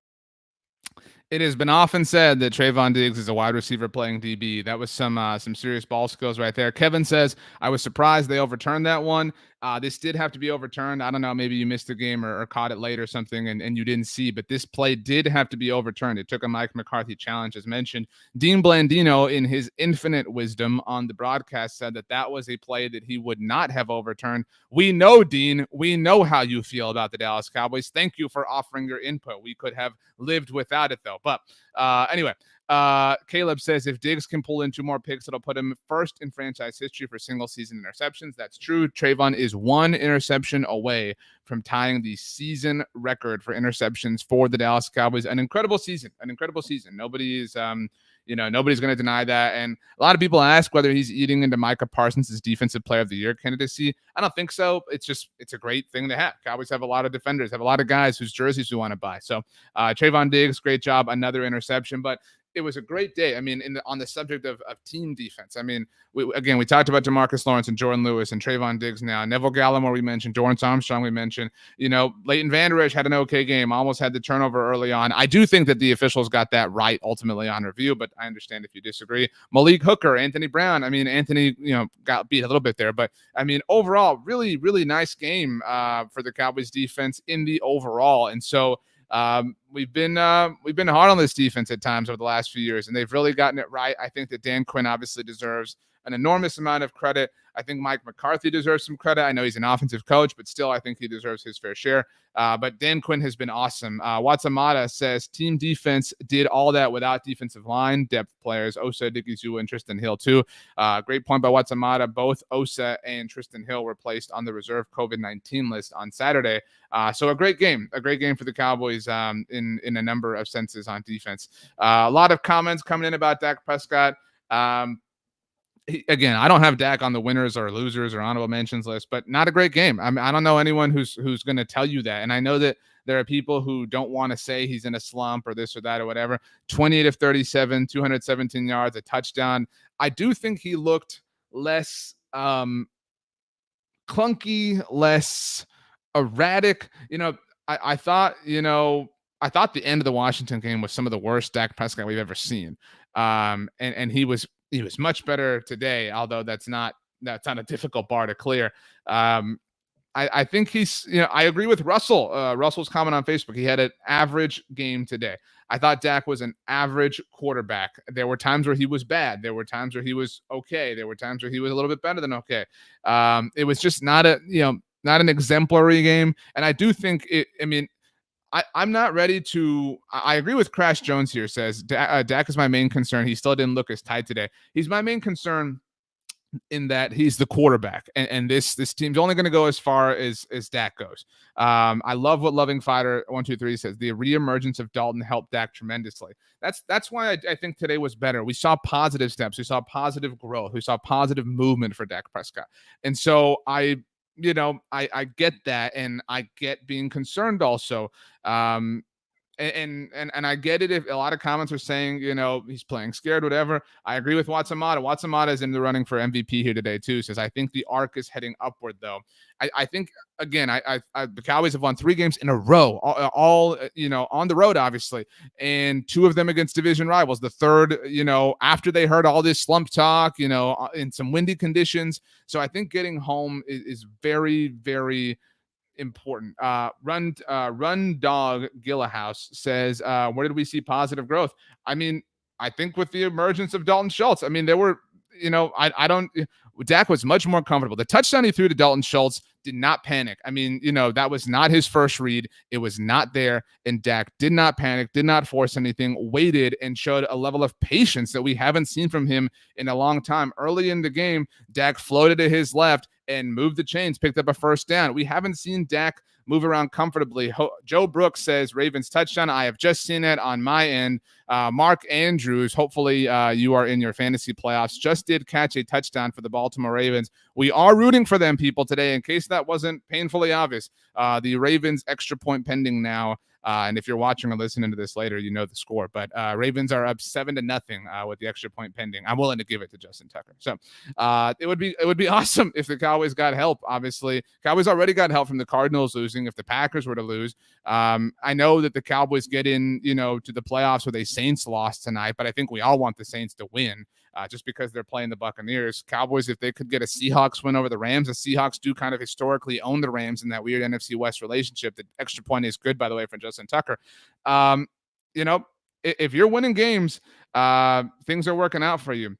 It has been often said that Trayvon Diggs is a wide receiver playing DB. That was some serious ball skills right there. Kevin says, I was surprised they overturned that one. This did have to be overturned. I don't know, maybe you missed the game or caught it late or something and you didn't see, but this play did have to be overturned. It took a Mike McCarthy challenge, as mentioned. Dean Blandino, in his infinite wisdom on the broadcast, said that was a play that he would not have overturned. We know, Dean, we know how you feel about the Dallas Cowboys. Thank you for offering your input. We could have lived without it, though. But anyway, Caleb says if Diggs can pull in 2 more picks, it'll put him first in franchise history for single season interceptions. That's true. Trayvon is 1 interception away from tying the season record for interceptions for the Dallas Cowboys. An incredible season. Nobody is, nobody's going to deny that. And a lot of people ask whether he's eating into Micah Parsons' defensive player of the year candidacy. I don't think so. It's a great thing to have. Cowboys have a lot of defenders, have a lot of guys whose jerseys we want to buy. So Trayvon Diggs, great job. Another interception. But it was a great day. I mean, on the subject of team defense, I mean, we talked about DeMarcus Lawrence and Jourdan Lewis and Trayvon Diggs now. Neville Gallimore we mentioned, Dorrance Armstrong we mentioned. Leighton Vander Esch had an okay game, almost had the turnover early on. I do think that the officials got that right ultimately on review, but I understand if you disagree. Malik Hooker, Anthony Brown. I mean, Anthony, got beat a little bit there, but I mean, overall, really, really nice game for the Cowboys defense in the overall. And so we've been hard on this defense at times over the last few years, and they've really gotten it right. I think that Dan Quinn obviously deserves an enormous amount of credit. I think Mike McCarthy deserves some credit. I know he's an offensive coach, but still, I think he deserves his fair share. But Dan Quinn has been awesome. Watsamata says team defense did all that without defensive line depth players. Osa, Dickey-Zua, and Tristan Hill too. Great point by Watsamata. Both Osa and Tristan Hill were placed on the reserve COVID-19 list on Saturday. So a great game for the Cowboys in a number of senses on defense. A lot of comments coming in about Dak Prescott. Again, I don't have Dak on the winners or losers or honorable mentions list, but not a great game. I mean, I don't know anyone who's going to tell you that. And I know that there are people who don't want to say he's in a slump or this or that or whatever. 28 of 37, 217 yards, a touchdown. I do think he looked less clunky, less erratic. I thought the end of the Washington game was some of the worst Dak Prescott we've ever seen. And he was much better today, although that's not a difficult bar to clear. I think he's, I agree with Russell. Russell's comment on Facebook. He had an average game today. I thought Dak was an average quarterback. There were times where he was bad. There were times where he was okay. There were times where he was a little bit better than okay. It was just not an exemplary game. And I do think I'm not ready to. I agree with Crash Jones here. Says Dak is my main concern. He still didn't look as tight today. He's my main concern in that he's the quarterback, and this team's only going to go as far as Dak goes. I love what Loving Fighter 123 says. The reemergence of Dalton helped Dak tremendously. That's why I think today was better. We saw positive steps. We saw positive growth. We saw positive movement for Dak Prescott, and so I get that, and I get being concerned also. And I get it if a lot of comments are saying, he's playing scared, whatever. I agree with Watsamata. Watsamata is in the running for MVP here today too. Says, I think the arc is heading upward though. I think, again, the Cowboys have won 3 games in a row, all on the road, obviously, and 2 of them against division rivals. The third, after they heard all this slump talk, in some windy conditions. So I think getting home is very, very important. Run Dog Gillahouse says, where did we see positive growth? I mean, I think with the emergence of Dalton Schultz, I mean, there were, Dak was much more comfortable. The touchdown he threw to Dalton Schultz did not panic. I mean, that was not his first read. It was not there. And Dak did not panic, did not force anything, waited, and showed a level of patience that we haven't seen from him in a long time. Early in the game, Dak floated to his left and moved the chains, picked up a first down. We haven't seen Dak move around comfortably. Joe Brooks says, Ravens touchdown. I have just seen it on my end. Mark Andrews, hopefully you are in your fantasy playoffs, just did catch a touchdown for the Baltimore Ravens. We are rooting for them, people, today, in case that wasn't painfully obvious. The Ravens extra point pending now. And if you're watching or listening to this later, you know the score. But Ravens are up 7-0 with the extra point pending. I'm willing to give it to Justin Tucker. So it would be awesome if the Cowboys got help. Obviously, Cowboys already got help from the Cardinals losing. If the Packers were to lose, I know that the Cowboys get in, to the playoffs with a Saints loss tonight. But I think we all want the Saints to win. Just because they're playing the Buccaneers. Cowboys, if they could get a Seahawks win over the Rams, the Seahawks do kind of historically own the Rams in that weird NFC West relationship. The extra point is good, by the way, for Justin Tucker. If you're winning games, things are working out for you.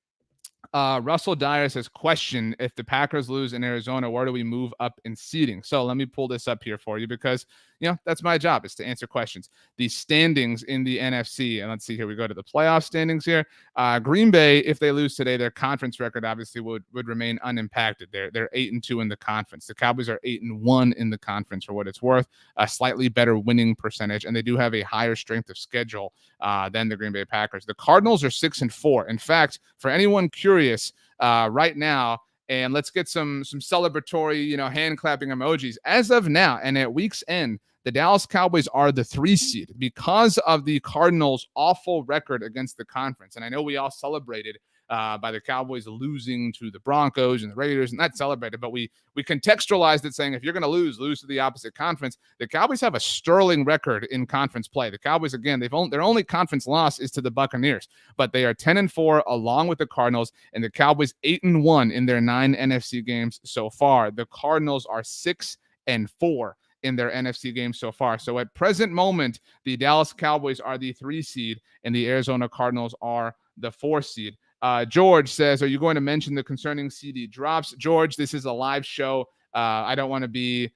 Russell Dyer says, question, if the Packers lose in Arizona, where do we move up in seeding? So let me pull this up here for you because, that's my job, is to answer questions. The standings in the NFC, and let's see here, we go to the playoff standings here. Green Bay, if they lose today, their conference record obviously would remain unimpacted. They're 8-2 in the conference. The Cowboys are 8-1 in the conference for what it's worth, a slightly better winning percentage, and they do have a higher strength of schedule than the Green Bay Packers. The Cardinals are 6-4. In fact, for anyone curious right now, and let's get some celebratory, hand clapping emojis. As of now, and at week's end, the Dallas Cowboys are the 3 seed because of the Cardinals' awful record against the conference. And I know we all celebrated by the Cowboys losing to the Broncos and the Raiders, and not celebrated, but we contextualized it saying if you're going to lose to the opposite conference. The Cowboys have a sterling record in conference play. The Cowboys, again, their only conference loss is to the Buccaneers, but they are 10-4 along with the Cardinals, and the Cowboys 8-1 in their 9 NFC games so far. The Cardinals are 6-4 in their NFC games so far. So at present moment, the Dallas Cowboys are the 3 seed and the Arizona Cardinals are the 4 seed. George says, are you going to mention the concerning CeeDee drops? George, this is a live show. I don't want to be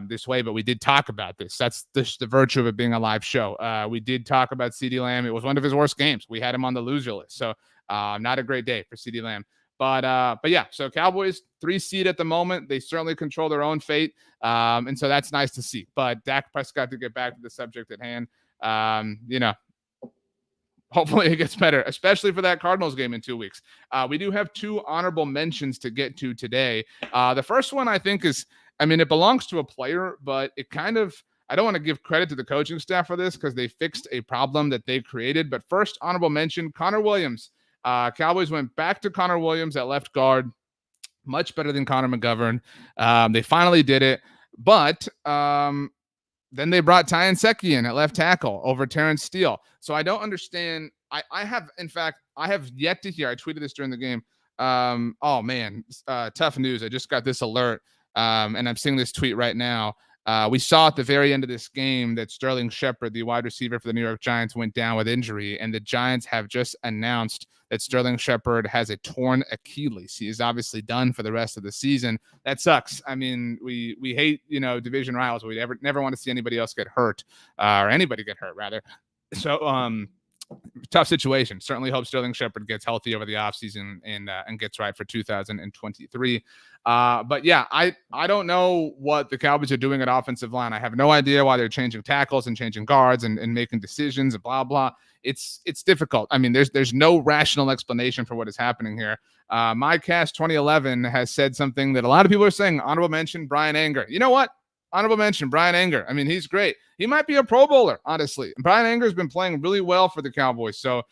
this way, but we did talk about this. That's the virtue of it being a live show. We did talk about CeeDee Lamb. It was one of his worst games. We had him on the loser list. So not a great day for CeeDee Lamb. But yeah, so Cowboys 3 seed at the moment. They certainly control their own fate. And so that's nice to see. But Dak Prescott, to get back to the subject at hand, hopefully it gets better, especially for that Cardinals game in 2 weeks. We do have 2 honorable mentions to get to today. The first one I think is, it belongs to a player, but it kind of, I don't want to give credit to the coaching staff for this because they fixed a problem that they created. But first honorable mention, Connor Williams. Cowboys went back to Connor Williams at left guard. Much better than Connor McGovern. They finally did it. But then they brought Ty Nsekhe in at left tackle over Terrence Steele. So I don't understand. I have yet to hear. I tweeted this during the game. Tough news. I just got this alert, and I'm seeing this tweet right now. We saw at the very end of this game that Sterling Shepard, the wide receiver for the New York Giants, went down with injury, and the Giants have just announced that Sterling Shepard has a torn Achilles. He is obviously done for the rest of the season. That sucks. We hate, division rivals. We never want to see anybody else get hurt, or anybody get hurt rather. So, tough situation. Certainly hope Sterling Shepard gets healthy over the offseason and gets right for 2023. But yeah, I don't know what the Cowboys are doing at offensive line. I have no idea why they're changing tackles and changing guards and making decisions and blah, blah. It's difficult. There's no rational explanation for what is happening here. MyCast 2011 has said something that a lot of people are saying. Honorable mention, Brian Anger. You know what? Honorable mention, Brian Anger. He's great. He might be a Pro Bowler, honestly. Brian Anger has been playing really well for the Cowboys, so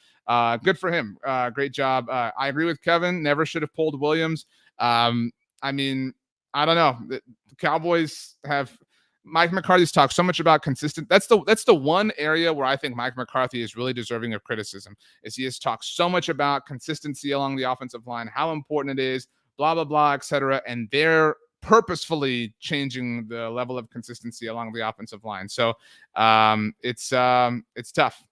good for him. Great job. I agree with Kevin. Never should have pulled Williams. I don't know. The Cowboys have Mike McCarthy's talked so much about consistent. That's the one area where I think Mike McCarthy is really deserving of criticism. Is he has talked so much about consistency along the offensive line, how important it is, blah blah blah, etc. And they're purposefully changing the level of consistency along the offensive line. So it's tough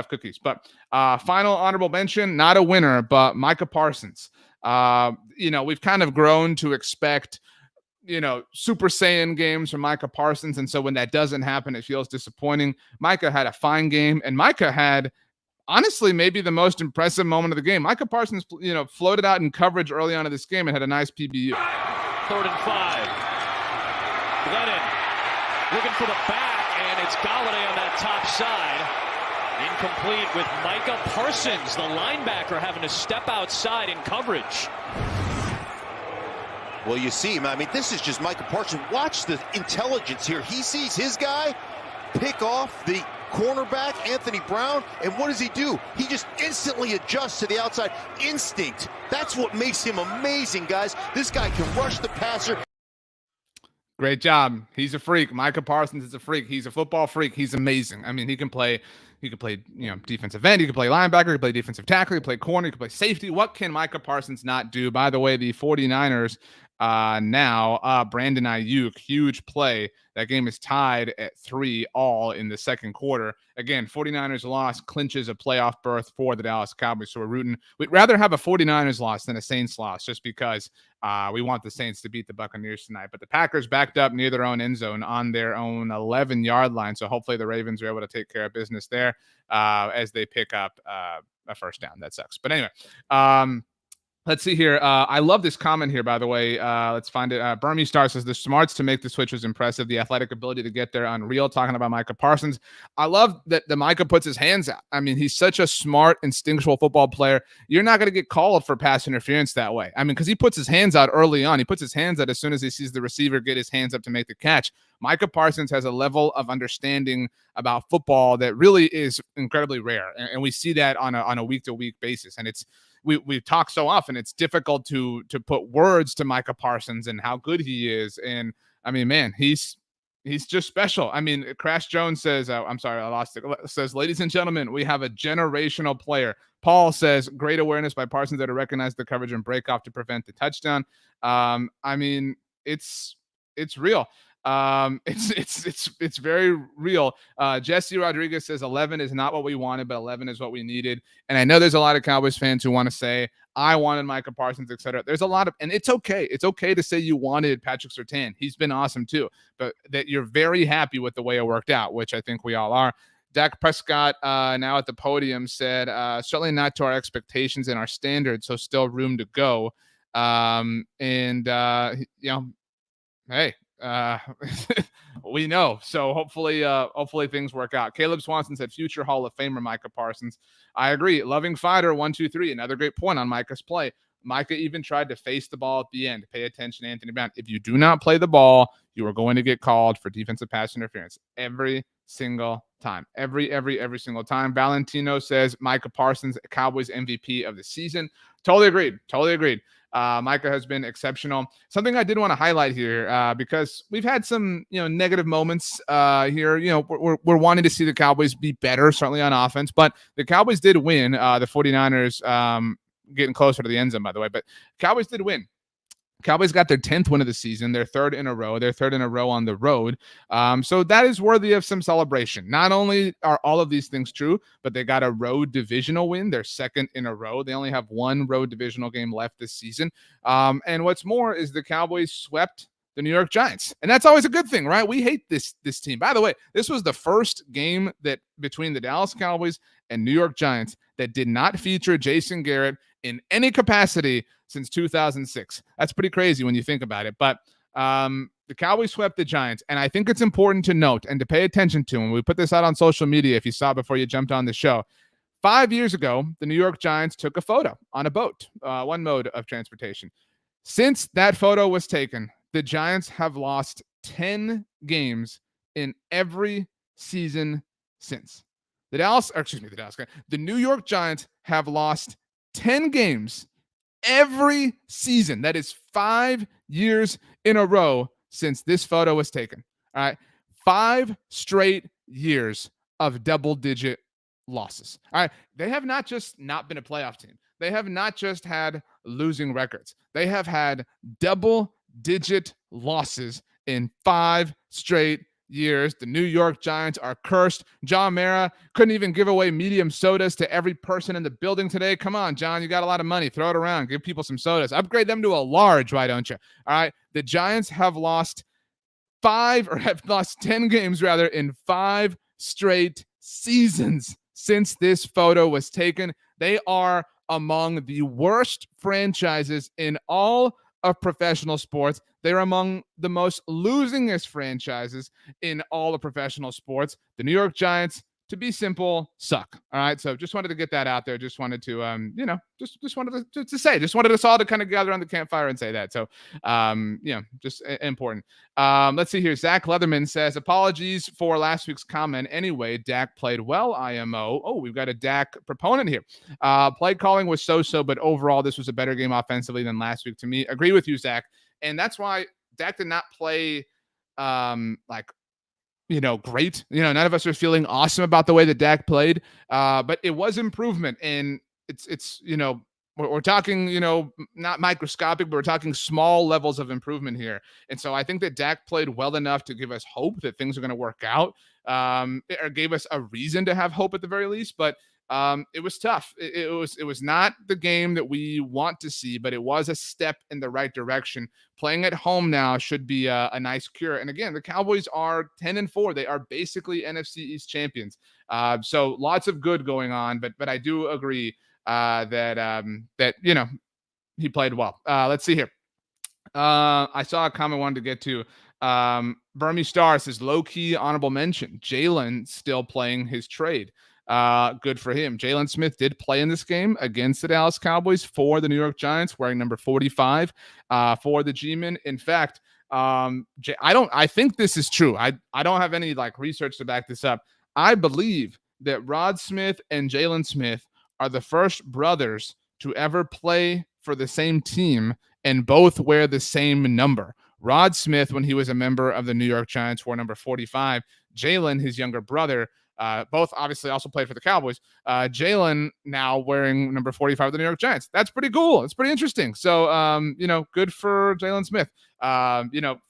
cookies. But final honorable mention, not a winner, but Micah Parsons. We've kind of grown to expect, Super Saiyan games from Micah Parsons. And so when that doesn't happen, it feels disappointing. Micah had a fine game, and Micah had, honestly, maybe the most impressive moment of the game. Micah Parsons, floated out in coverage early on in this game and had a nice PBU. 3rd and 5. Glennon looking for the back, and it's Galladay on that top side. Incomplete with Micah Parsons, the linebacker, having to step outside in coverage. Well, you see, this is just Micah Parsons. Watch the intelligence here. He sees his guy pick off the cornerback, Anthony Brown, and what does he do? He just instantly adjusts to the outside. Instinct. That's what makes him amazing, guys. This guy can rush the passer. Great job. He's a freak. Micah Parsons is a freak. He's a football freak. He's amazing. He can play, defensive end. He can play linebacker. He can play defensive tackle. He can play corner. He can play safety. What can Micah Parsons not do? By the way, the 49ers Brandon Ayuk, huge play. That game is tied at 3-all in the second quarter. Again, 49ers loss clinches a playoff berth for the Dallas Cowboys. So we're rooting. We'd rather have a 49ers loss than a Saints loss, just because we want the Saints to beat the Buccaneers tonight. But the Packers backed up near their own end zone on their own 11-yard line. So hopefully the Ravens are able to take care of business there as they pick up a first down. That sucks. But anyway, Let's see here. I love this comment here, by the way. Let's find it. Burmy Star says the smarts to make the switch was impressive. The athletic ability to get there, unreal. Talking about Micah Parsons. I love that the Micah puts his hands out. I mean, he's such a smart, instinctual football player. You're not going to get called for pass interference that way. I mean, because he puts his hands out early on. He puts his hands out as soon as he sees the receiver get his hands up to make the catch. Micah Parsons has a level of understanding about football that really is incredibly rare. And we see that on a week-to-week basis. And it's, we talk so often, it's difficult to put words to Micah Parsons and how good he is. And I mean, man, he's just special. I mean, Crash Jones says, I'm sorry, I lost it. Says, ladies and gentlemen, we have a generational player. Paul says, great awareness by Parsons that to recognize the coverage and break off to prevent the touchdown. I mean, it's real. It's very real. Jesse Rodriguez says 11 is not what we wanted, but 11 is what we needed. And I know there's a lot of Cowboys fans who want to say, I wanted Micah Parsons, etc. There's a lot of, and it's okay. It's okay to say you wanted Patrick Surtain. He's been awesome too, but that you're very happy with the way it worked out, which I think we all are. Dak Prescott, now at the podium, said, certainly not to our expectations and our standards, so still room to go. Hey, we know. So hopefully things work out. Caleb Swanson said future Hall of Famer Micah Parsons. I agree. Loving fighter 1-2-3. Another great point on Micah's play. Micah even tried to face the ball at the end. Pay attention, Anthony Brown. If you do not play the ball, you are going to get called for defensive pass interference every single time. Every single time. Valentino says Micah Parsons, Cowboys MVP of the season. Totally agreed. Micah has been exceptional. Something I did want to highlight here, because we've had some, negative moments here. We're wanting to see the Cowboys be better, certainly on offense, but the Cowboys did win. The 49ers getting closer to the end zone, by the way, but Cowboys did win. Cowboys got their 10th win of the season, their third in a row on the road. So that is worthy of some celebration. Not only are all of these things true, but they got a road divisional win, their second in a row. They only have one road divisional game left this season. And what's more is the Cowboys swept the New York Giants. And that's always a good thing, right? We hate this team. By the way, this was the first game that between the Dallas Cowboys and New York Giants that did not feature Jason Garrett in any capacity since 2006. That's pretty crazy when you think about it. But the Cowboys swept the Giants. And I think it's important to note and to pay attention to when we put this out on social media, if you saw it before you jumped on the show. 5 years ago, the New York Giants took a photo on a boat, one mode of transportation. Since that photo was taken, the Giants have lost 10 games in every season since. The New York Giants have lost 10 games every season. That is 5 years in a row since this photo was taken. All right. 5 straight years of double-digit losses. All right. They have not just not been a playoff team. They have not just had losing records. They have had double-digit losses in 5 straight years. The New York Giants are cursed. John Mara couldn't even give away medium sodas to every person in the building today. Come on, John, you got a lot of money. Throw it around. Give people some sodas. Upgrade them to a large, why don't you? All right. The Giants have lost 10 games rather in 5 straight seasons since this photo was taken. They are among the worst franchises in all of professional sports. They're among the most losingest franchises in all of professional sports. The New York Giants, to be simple, suck. All right. So just wanted to get that out there. Just wanted to, just wanted to say, just wanted us all to kind of gather around the campfire and say that. So, just important. Let's see here. Zach Leatherman says, apologies for last week's comment. Anyway, Dak played well, IMO. Oh, we've got a Dak proponent here. Play calling was so-so, but overall, this was a better game offensively than last week to me. Agree with you, Zach. And that's why Dak did not play great. None of us are feeling awesome about the way that Dak played, but it was improvement. And it's we're talking, not microscopic, but we're talking small levels of improvement here. And so I think that Dak played well enough to give us hope that things are going to work out, or gave us a reason to have hope at the very least. But it was tough. It was not the game that we want to see, but it was a step in the right direction. Playing at home now should be a nice cure. And again, the Cowboys are 10-4. They are basically NFC East champions. So lots of good going on, but I do agree that he played well. Let's see here. I saw a comment I wanted to get to. Burmy Star says low-key honorable mention. Jalen still playing his trade. Good for him. Jalen Smith did play in this game against the Dallas Cowboys for the New York Giants, wearing number 45 for the G-Men. In fact, I think this is true. I don't have any like research to back this up. I believe that Rod Smith and Jalen Smith are the first brothers to ever play for the same team and both wear the same number. Rod Smith, when he was a member of the New York Giants, wore number 45. Jalen, his younger brother, both obviously also played for the Cowboys. Jalen now wearing number 45 of the New York Giants. That's pretty cool. It's pretty interesting. So, good for Jalen Smith,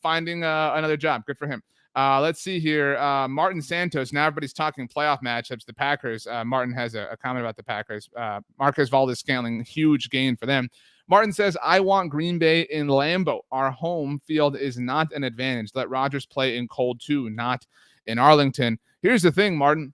finding another job. Good for him. Let's see here. Martin Santos. Now everybody's talking playoff matchups. The Packers. Martin has a comment about the Packers. Marquez Valdes-Scantling, huge gain for them. Martin says, I want Green Bay in Lambeau. Our home field is not an advantage. Let Rodgers play in cold too, not in Arlington. Here's the thing, Martin.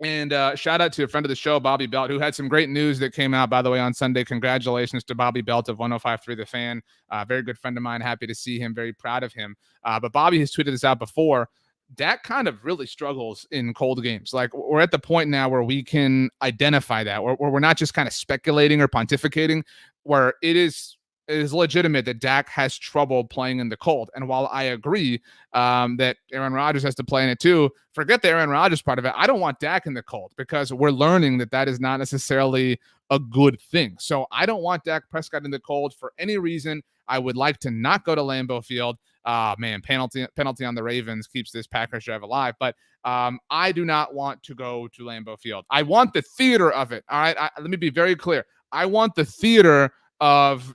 And shout out to a friend of the show, Bobby Belt, who had some great news that came out, by the way, on Sunday. Congratulations to Bobby Belt of 105.3 The Fan. Very good friend of mine. Happy to see him. Very proud of him. But Bobby has tweeted this out before. Dak kind of really struggles in cold games. Like, we're at the point now where we can identify that, where we're not just kind of speculating or pontificating, where it is legitimate that Dak has trouble playing in the cold. And while I agree that Aaron Rodgers has to play in it too, forget the Aaron Rodgers part of it. I don't want Dak in the cold because we're learning that is not necessarily a good thing. So I don't want Dak Prescott in the cold for any reason. I would like to not go to Lambeau Field. Penalty on the Ravens keeps this Packers drive alive. But I do not want to go to Lambeau Field. I want the theater of it. All right. Let me be very clear. I want the theater of,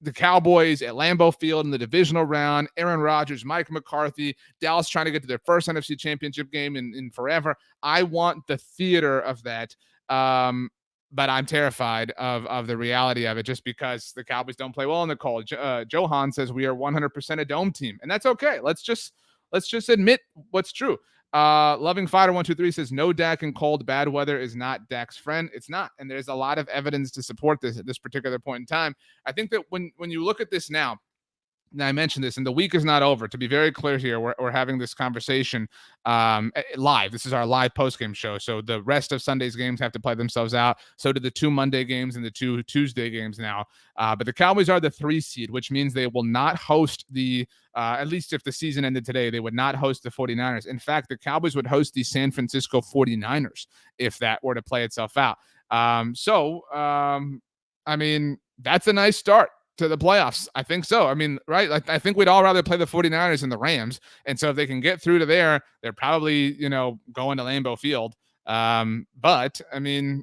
the Cowboys at Lambeau Field in the divisional round, Aaron Rodgers, Mike McCarthy, Dallas trying to get to their first NFC championship game in forever. I want the theater of that. But I'm terrified of the reality of it just because the Cowboys don't play well in the cold. Jourdan says we are 100% a dome team, and that's okay. Let's just admit what's true. Loving Fighter 123 says no Dak in cold. Bad weather is not Dak's friend. It's not, and there's a lot of evidence to support this at this particular point in time. I think that when you look at this now, and I mentioned this, and the week is not over. To be very clear here, we're having this conversation live. This is our live postgame show. So the rest of Sunday's games have to play themselves out. So do the 2 Monday games and the 2 Tuesday games now. But the Cowboys are the 3 seed, which means they will not host at least if the season ended today, they would not host the 49ers. In fact, the Cowboys would host the San Francisco 49ers if that were to play itself out. That's a nice start to the playoffs. I think so. I mean, right? Like, I think we'd all rather play the 49ers than the Rams. And so if they can get through to there, they're probably, going to Lambeau Field. But I mean,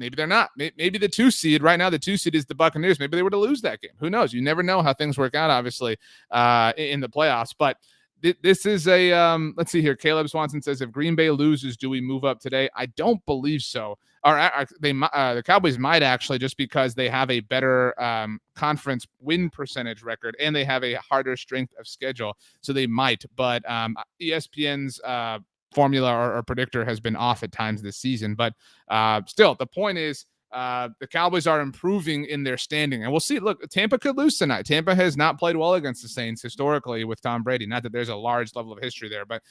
maybe they're not. Maybe the 2 seed right now, the 2 seed is the Buccaneers. Maybe they were to lose that game. Who knows? You never know how things work out, obviously, in the playoffs. But this is let's see here. Caleb Swanson says, if Green Bay loses, do we move up today? I don't believe so. Or the Cowboys might actually, just because they have a better conference win percentage record and they have a harder strength of schedule. So they might. But ESPN's formula or predictor has been off at times this season. But still, the point is, the Cowboys are improving in their standing, and we'll see. Look, Tampa could lose tonight. Tampa has not played well against the Saints historically with Tom Brady. Not that there's a large level of history there, but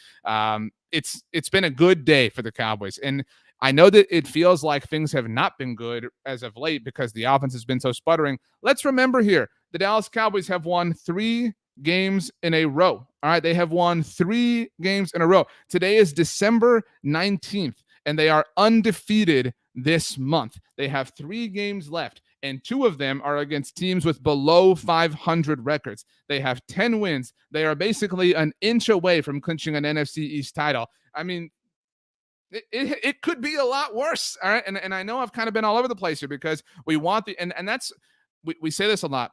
it's been a good day for the Cowboys. And I know that it feels like things have not been good as of late because the offense has been so sputtering. Let's remember here, the Dallas Cowboys have won 3 games in a row. All right, they have won 3 games in a row. Today is December 19th, and they are undefeated this month. They have 3 games left, and 2 of them are against teams with below 500 records. They have 10 wins. They are basically an inch away from clinching an NFC East title. I mean, it could be a lot worse. All right. And I know I've kind of been all over the place here because we want and that's, we say this a lot.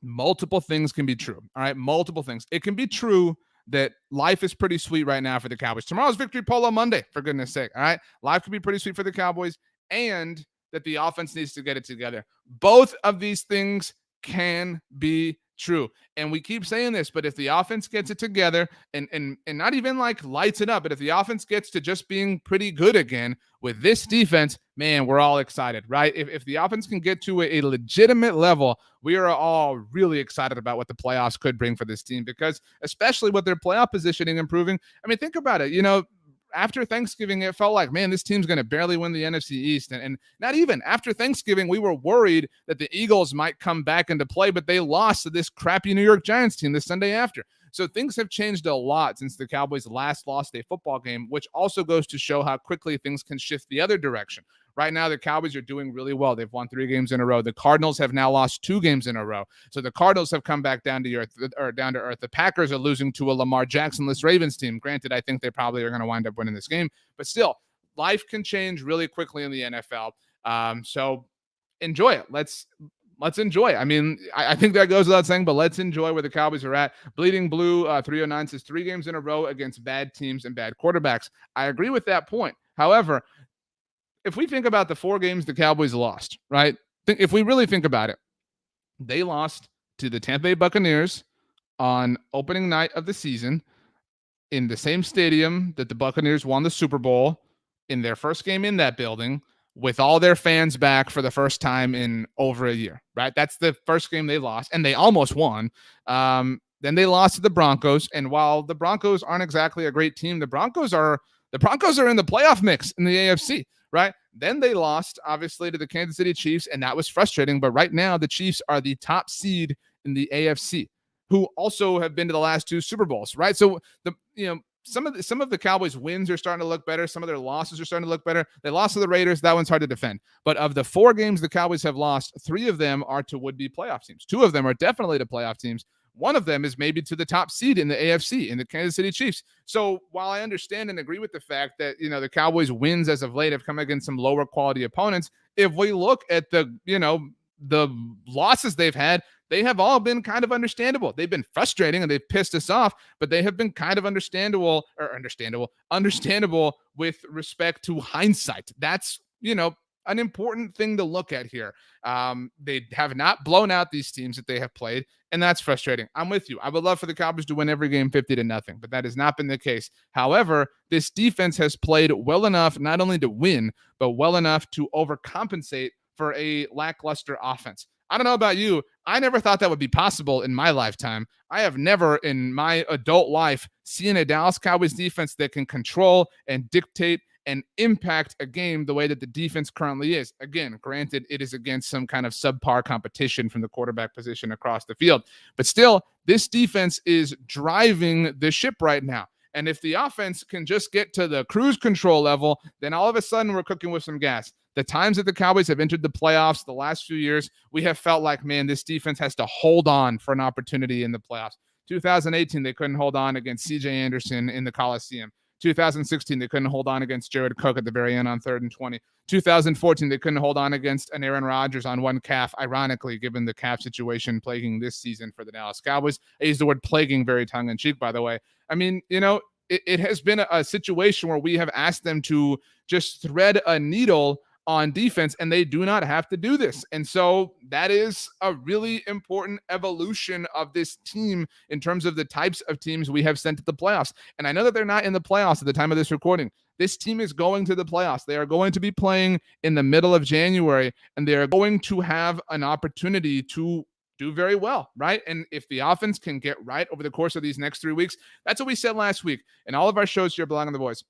Multiple things can be true. All right. Multiple things. It can be true that life is pretty sweet right now for the Cowboys. Tomorrow's Victory Polo Monday, for goodness sake. All right. Life could be pretty sweet for the Cowboys, and that the offense needs to get it together. Both of these things can be True. And we keep saying this, but if the offense gets it together and not even like lights it up, but if the offense gets to just being pretty good again with this defense, man, we're all excited, right? If the offense can get to a legitimate level, we are all really excited about what the playoffs could bring for this team, because especially with their playoff positioning improving. I mean, think about it. After Thanksgiving, it felt like, man, this team's going to barely win the NFC East. And not even after Thanksgiving, we were worried that the Eagles might come back into play, but they lost to this crappy New York Giants team the Sunday after. So things have changed a lot since the Cowboys last lost a football game, which also goes to show how quickly things can shift the other direction. Right now, the Cowboys are doing really well. They've won 3 games in a row. The Cardinals have now lost 2 games in a row. So the Cardinals have come back down to earth. The Packers are losing to a Lamar Jackson-less Ravens team. Granted, I think they probably are going to wind up winning this game. But still, life can change really quickly in the NFL. So enjoy it. Let's enjoy it. I mean, I think that goes without saying, but let's enjoy where the Cowboys are at. Bleeding Blue 309 says 3 games in a row against bad teams and bad quarterbacks. I agree with that point. However, if we think about the 4 games the Cowboys lost, right? If we really think about it, they lost to the Tampa Bay Buccaneers on opening night of the season in the same stadium that the Buccaneers won the Super Bowl, in their first game in that building, with all their fans back for the first time in over a year, right? That's the first game they lost, and they almost won. Then they lost to the Broncos, and while the Broncos aren't exactly a great team, the Broncos are in the playoff mix in the AFC. Right? Then they lost, obviously, to the Kansas City Chiefs, and that was frustrating. But right now, the Chiefs are the top seed in the AFC, who also have been to the last 2 Super Bowls, right? So some of the Cowboys' wins are starting to look better. Some of their losses are starting to look better. They lost to the Raiders. That one's hard to defend. But of the 4 games the Cowboys have lost, 3 of them are to would-be playoff teams. 2 of them are definitely to playoff teams. One of them is maybe to the top seed in the AFC, in the Kansas City Chiefs. So while I understand and agree with the fact that, the Cowboys' wins as of late have come against some lower quality opponents, if we look at the losses they've had, they have all been kind of understandable. They've been frustrating and they've pissed us off, but they have been kind of understandable with respect to hindsight. That's, an important thing to look at here. They have not blown out these teams that they have played, and that's frustrating. I'm with you. I would love for the Cowboys to win every game 50-0, but that has not been the case. However, this defense has played well enough not only to win, but well enough to overcompensate for a lackluster offense. I don't know about you. I never thought that would be possible in my lifetime. I have never in my adult life seen a Dallas Cowboys defense that can control and dictate and impact a game the way that the defense currently is. Again, granted, it is against some kind of subpar competition from the quarterback position across the field. But still, this defense is driving the ship right now. And if the offense can just get to the cruise control level, then all of a sudden we're cooking with some gas. The times that the Cowboys have entered the playoffs the last few years, we have felt like, man, this defense has to hold on for an opportunity in the playoffs. 2018, they couldn't hold on against C.J. Anderson in the Coliseum. 2016, they couldn't hold on against Jared Cook at the very end on 3rd and 20. 2014, they couldn't hold on against an Aaron Rodgers on one calf, ironically, given the calf situation plaguing this season for the Dallas Cowboys. I use the word plaguing very tongue-in-cheek, by the way. I mean, it has been a situation where we have asked them to just thread a needle on defense, and they do not have to do this. And so that is a really important evolution of this team in terms of the types of teams we have sent to the playoffs. And I know that they're not in the playoffs at the time of this recording. This team is going to the playoffs. They are going to be playing in the middle of January, and they are going to have an opportunity to do very well, right? And if the offense can get right over the course of these next 3 weeks, that's what we said last week in all of our shows here, Belong on the Boys.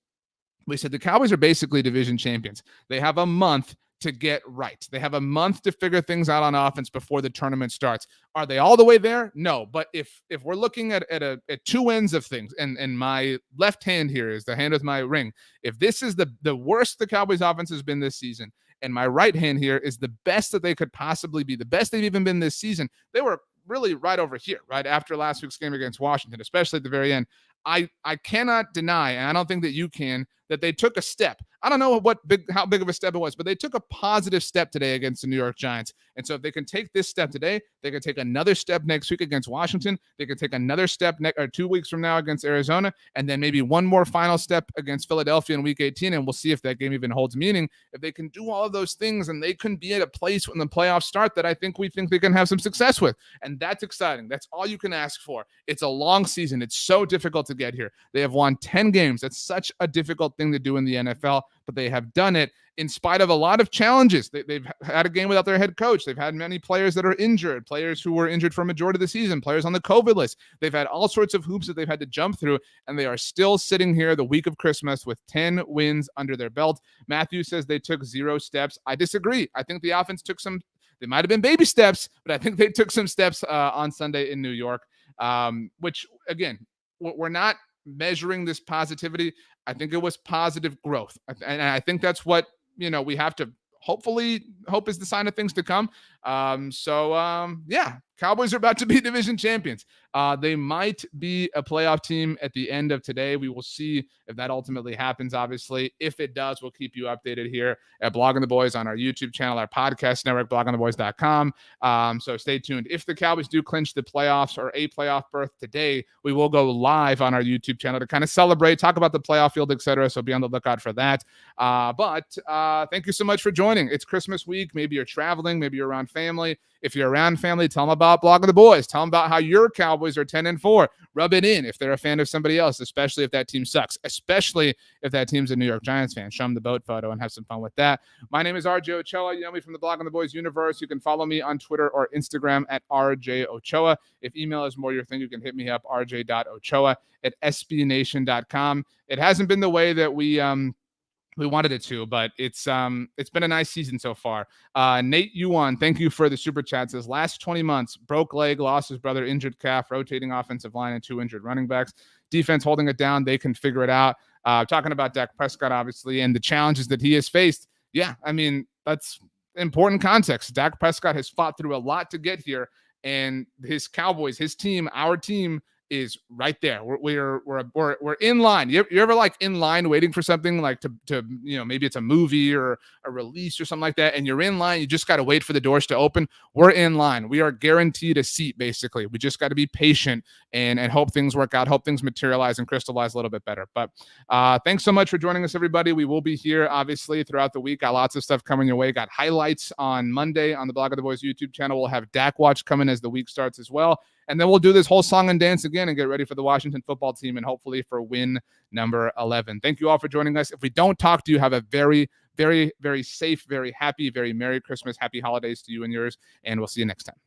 We said the Cowboys are basically division champions. They have a month to get right. They have a month to figure things out on offense before the tournament starts. Are they all the way there? No. But if we're looking at 2 ends of things, and my left hand here is the hand with my ring, if this is the worst the Cowboys offense has been this season, and my right hand here is the best that they could possibly be, the best they've even been this season, they were really right over here, right after last week's game against Washington, especially at the very end. I cannot deny, and I don't think that you can, that they took a step. I don't know how big of a step it was, but they took a positive step today against the New York Giants. And so if they can take this step today, They could take another step next week against Washington. They could take another step 2 weeks from now against Arizona, and then maybe one more final step against Philadelphia in Week 18, and we'll see if that game even holds meaning. If they can do all of those things, and they can be at a place when the playoffs start that I think we think they can have some success with, and that's exciting. That's all you can ask for. It's a long season. It's so difficult to get here. They have won 10 games. That's such a difficult thing to do in the NFL, but they have done it in spite of a lot of challenges. They've had a game without their head coach. They've had many players that are injured, players who were injured for a majority of the season, players on the COVID list. They've had all sorts of hoops that they've had to jump through, and they are still sitting here the week of Christmas with 10 wins under their belt. Matthew says they took 0 steps. I disagree. I think the offense took some, they might have been baby steps, but I think they took some steps on Sunday in New York, which, again, we're not measuring this positivity. I think it was positive growth. And I think that's what, we have to hopefully hope is the sign of things to come. Yeah, Cowboys are about to be division champions. They might be a playoff team at the end of today. We will see if that ultimately happens, obviously. If it does, we'll keep you updated here at Blogging the Boys on our YouTube channel, our podcast network, bloggingtheboys.com. So stay tuned. If the Cowboys do clinch the playoffs or a playoff berth today, we will go live on our YouTube channel to kind of celebrate, talk about the playoff field, etc. So be on the lookout for that. But thank you so much for joining. It's Christmas week. Maybe you're traveling. Maybe you're around family. If you're around family, tell them about Blogging the Boys. Tell them about how your Cowboys are 10-4. Rub it in if they're a fan of somebody else, especially if that team sucks, especially if that team's a New York Giants fan. Show them the boat photo and have some fun with that. My name is RJ Ochoa. You know me from the Blogging the Boys universe. You can follow me on Twitter or Instagram at RJ Ochoa. If email is more your thing, you can hit me up, rj.ochoa@sbnation.com. It hasn't been the way that we wanted it to, but it's been a nice season so far. Nate Yuan, thank you for the super chat. Says last 20 months, broke leg, lost his brother, injured calf, rotating offensive line, and 2 injured running backs. Defense holding it down. They can figure it out. Talking about Dak Prescott, obviously, and the challenges that he has faced. Yeah, I mean, that's important context. Dak Prescott has fought through a lot to get here, and his Cowboys, his team, our team, is right there. We're in line. You ever like in line waiting for something like to maybe it's a movie or a release or something like that, and you're in line, you just got to wait for the doors to open. We're in line. We are guaranteed a seat, basically. We just got to be patient and hope things work out, hope things materialize and crystallize a little bit better. But thanks so much for joining us, everybody. We will be here obviously throughout the week. Got lots of stuff coming your way. Got highlights on Monday on the Blog of the Boys YouTube channel. We'll have Dak Watch coming as the week starts as well. And then we'll do this whole song and dance again and get ready for the Washington football team and hopefully for win number 11. Thank you all for joining us. If we don't talk to you, have a very, very, very safe, very happy, very Merry Christmas, Happy Holidays to you and yours, and we'll see you next time.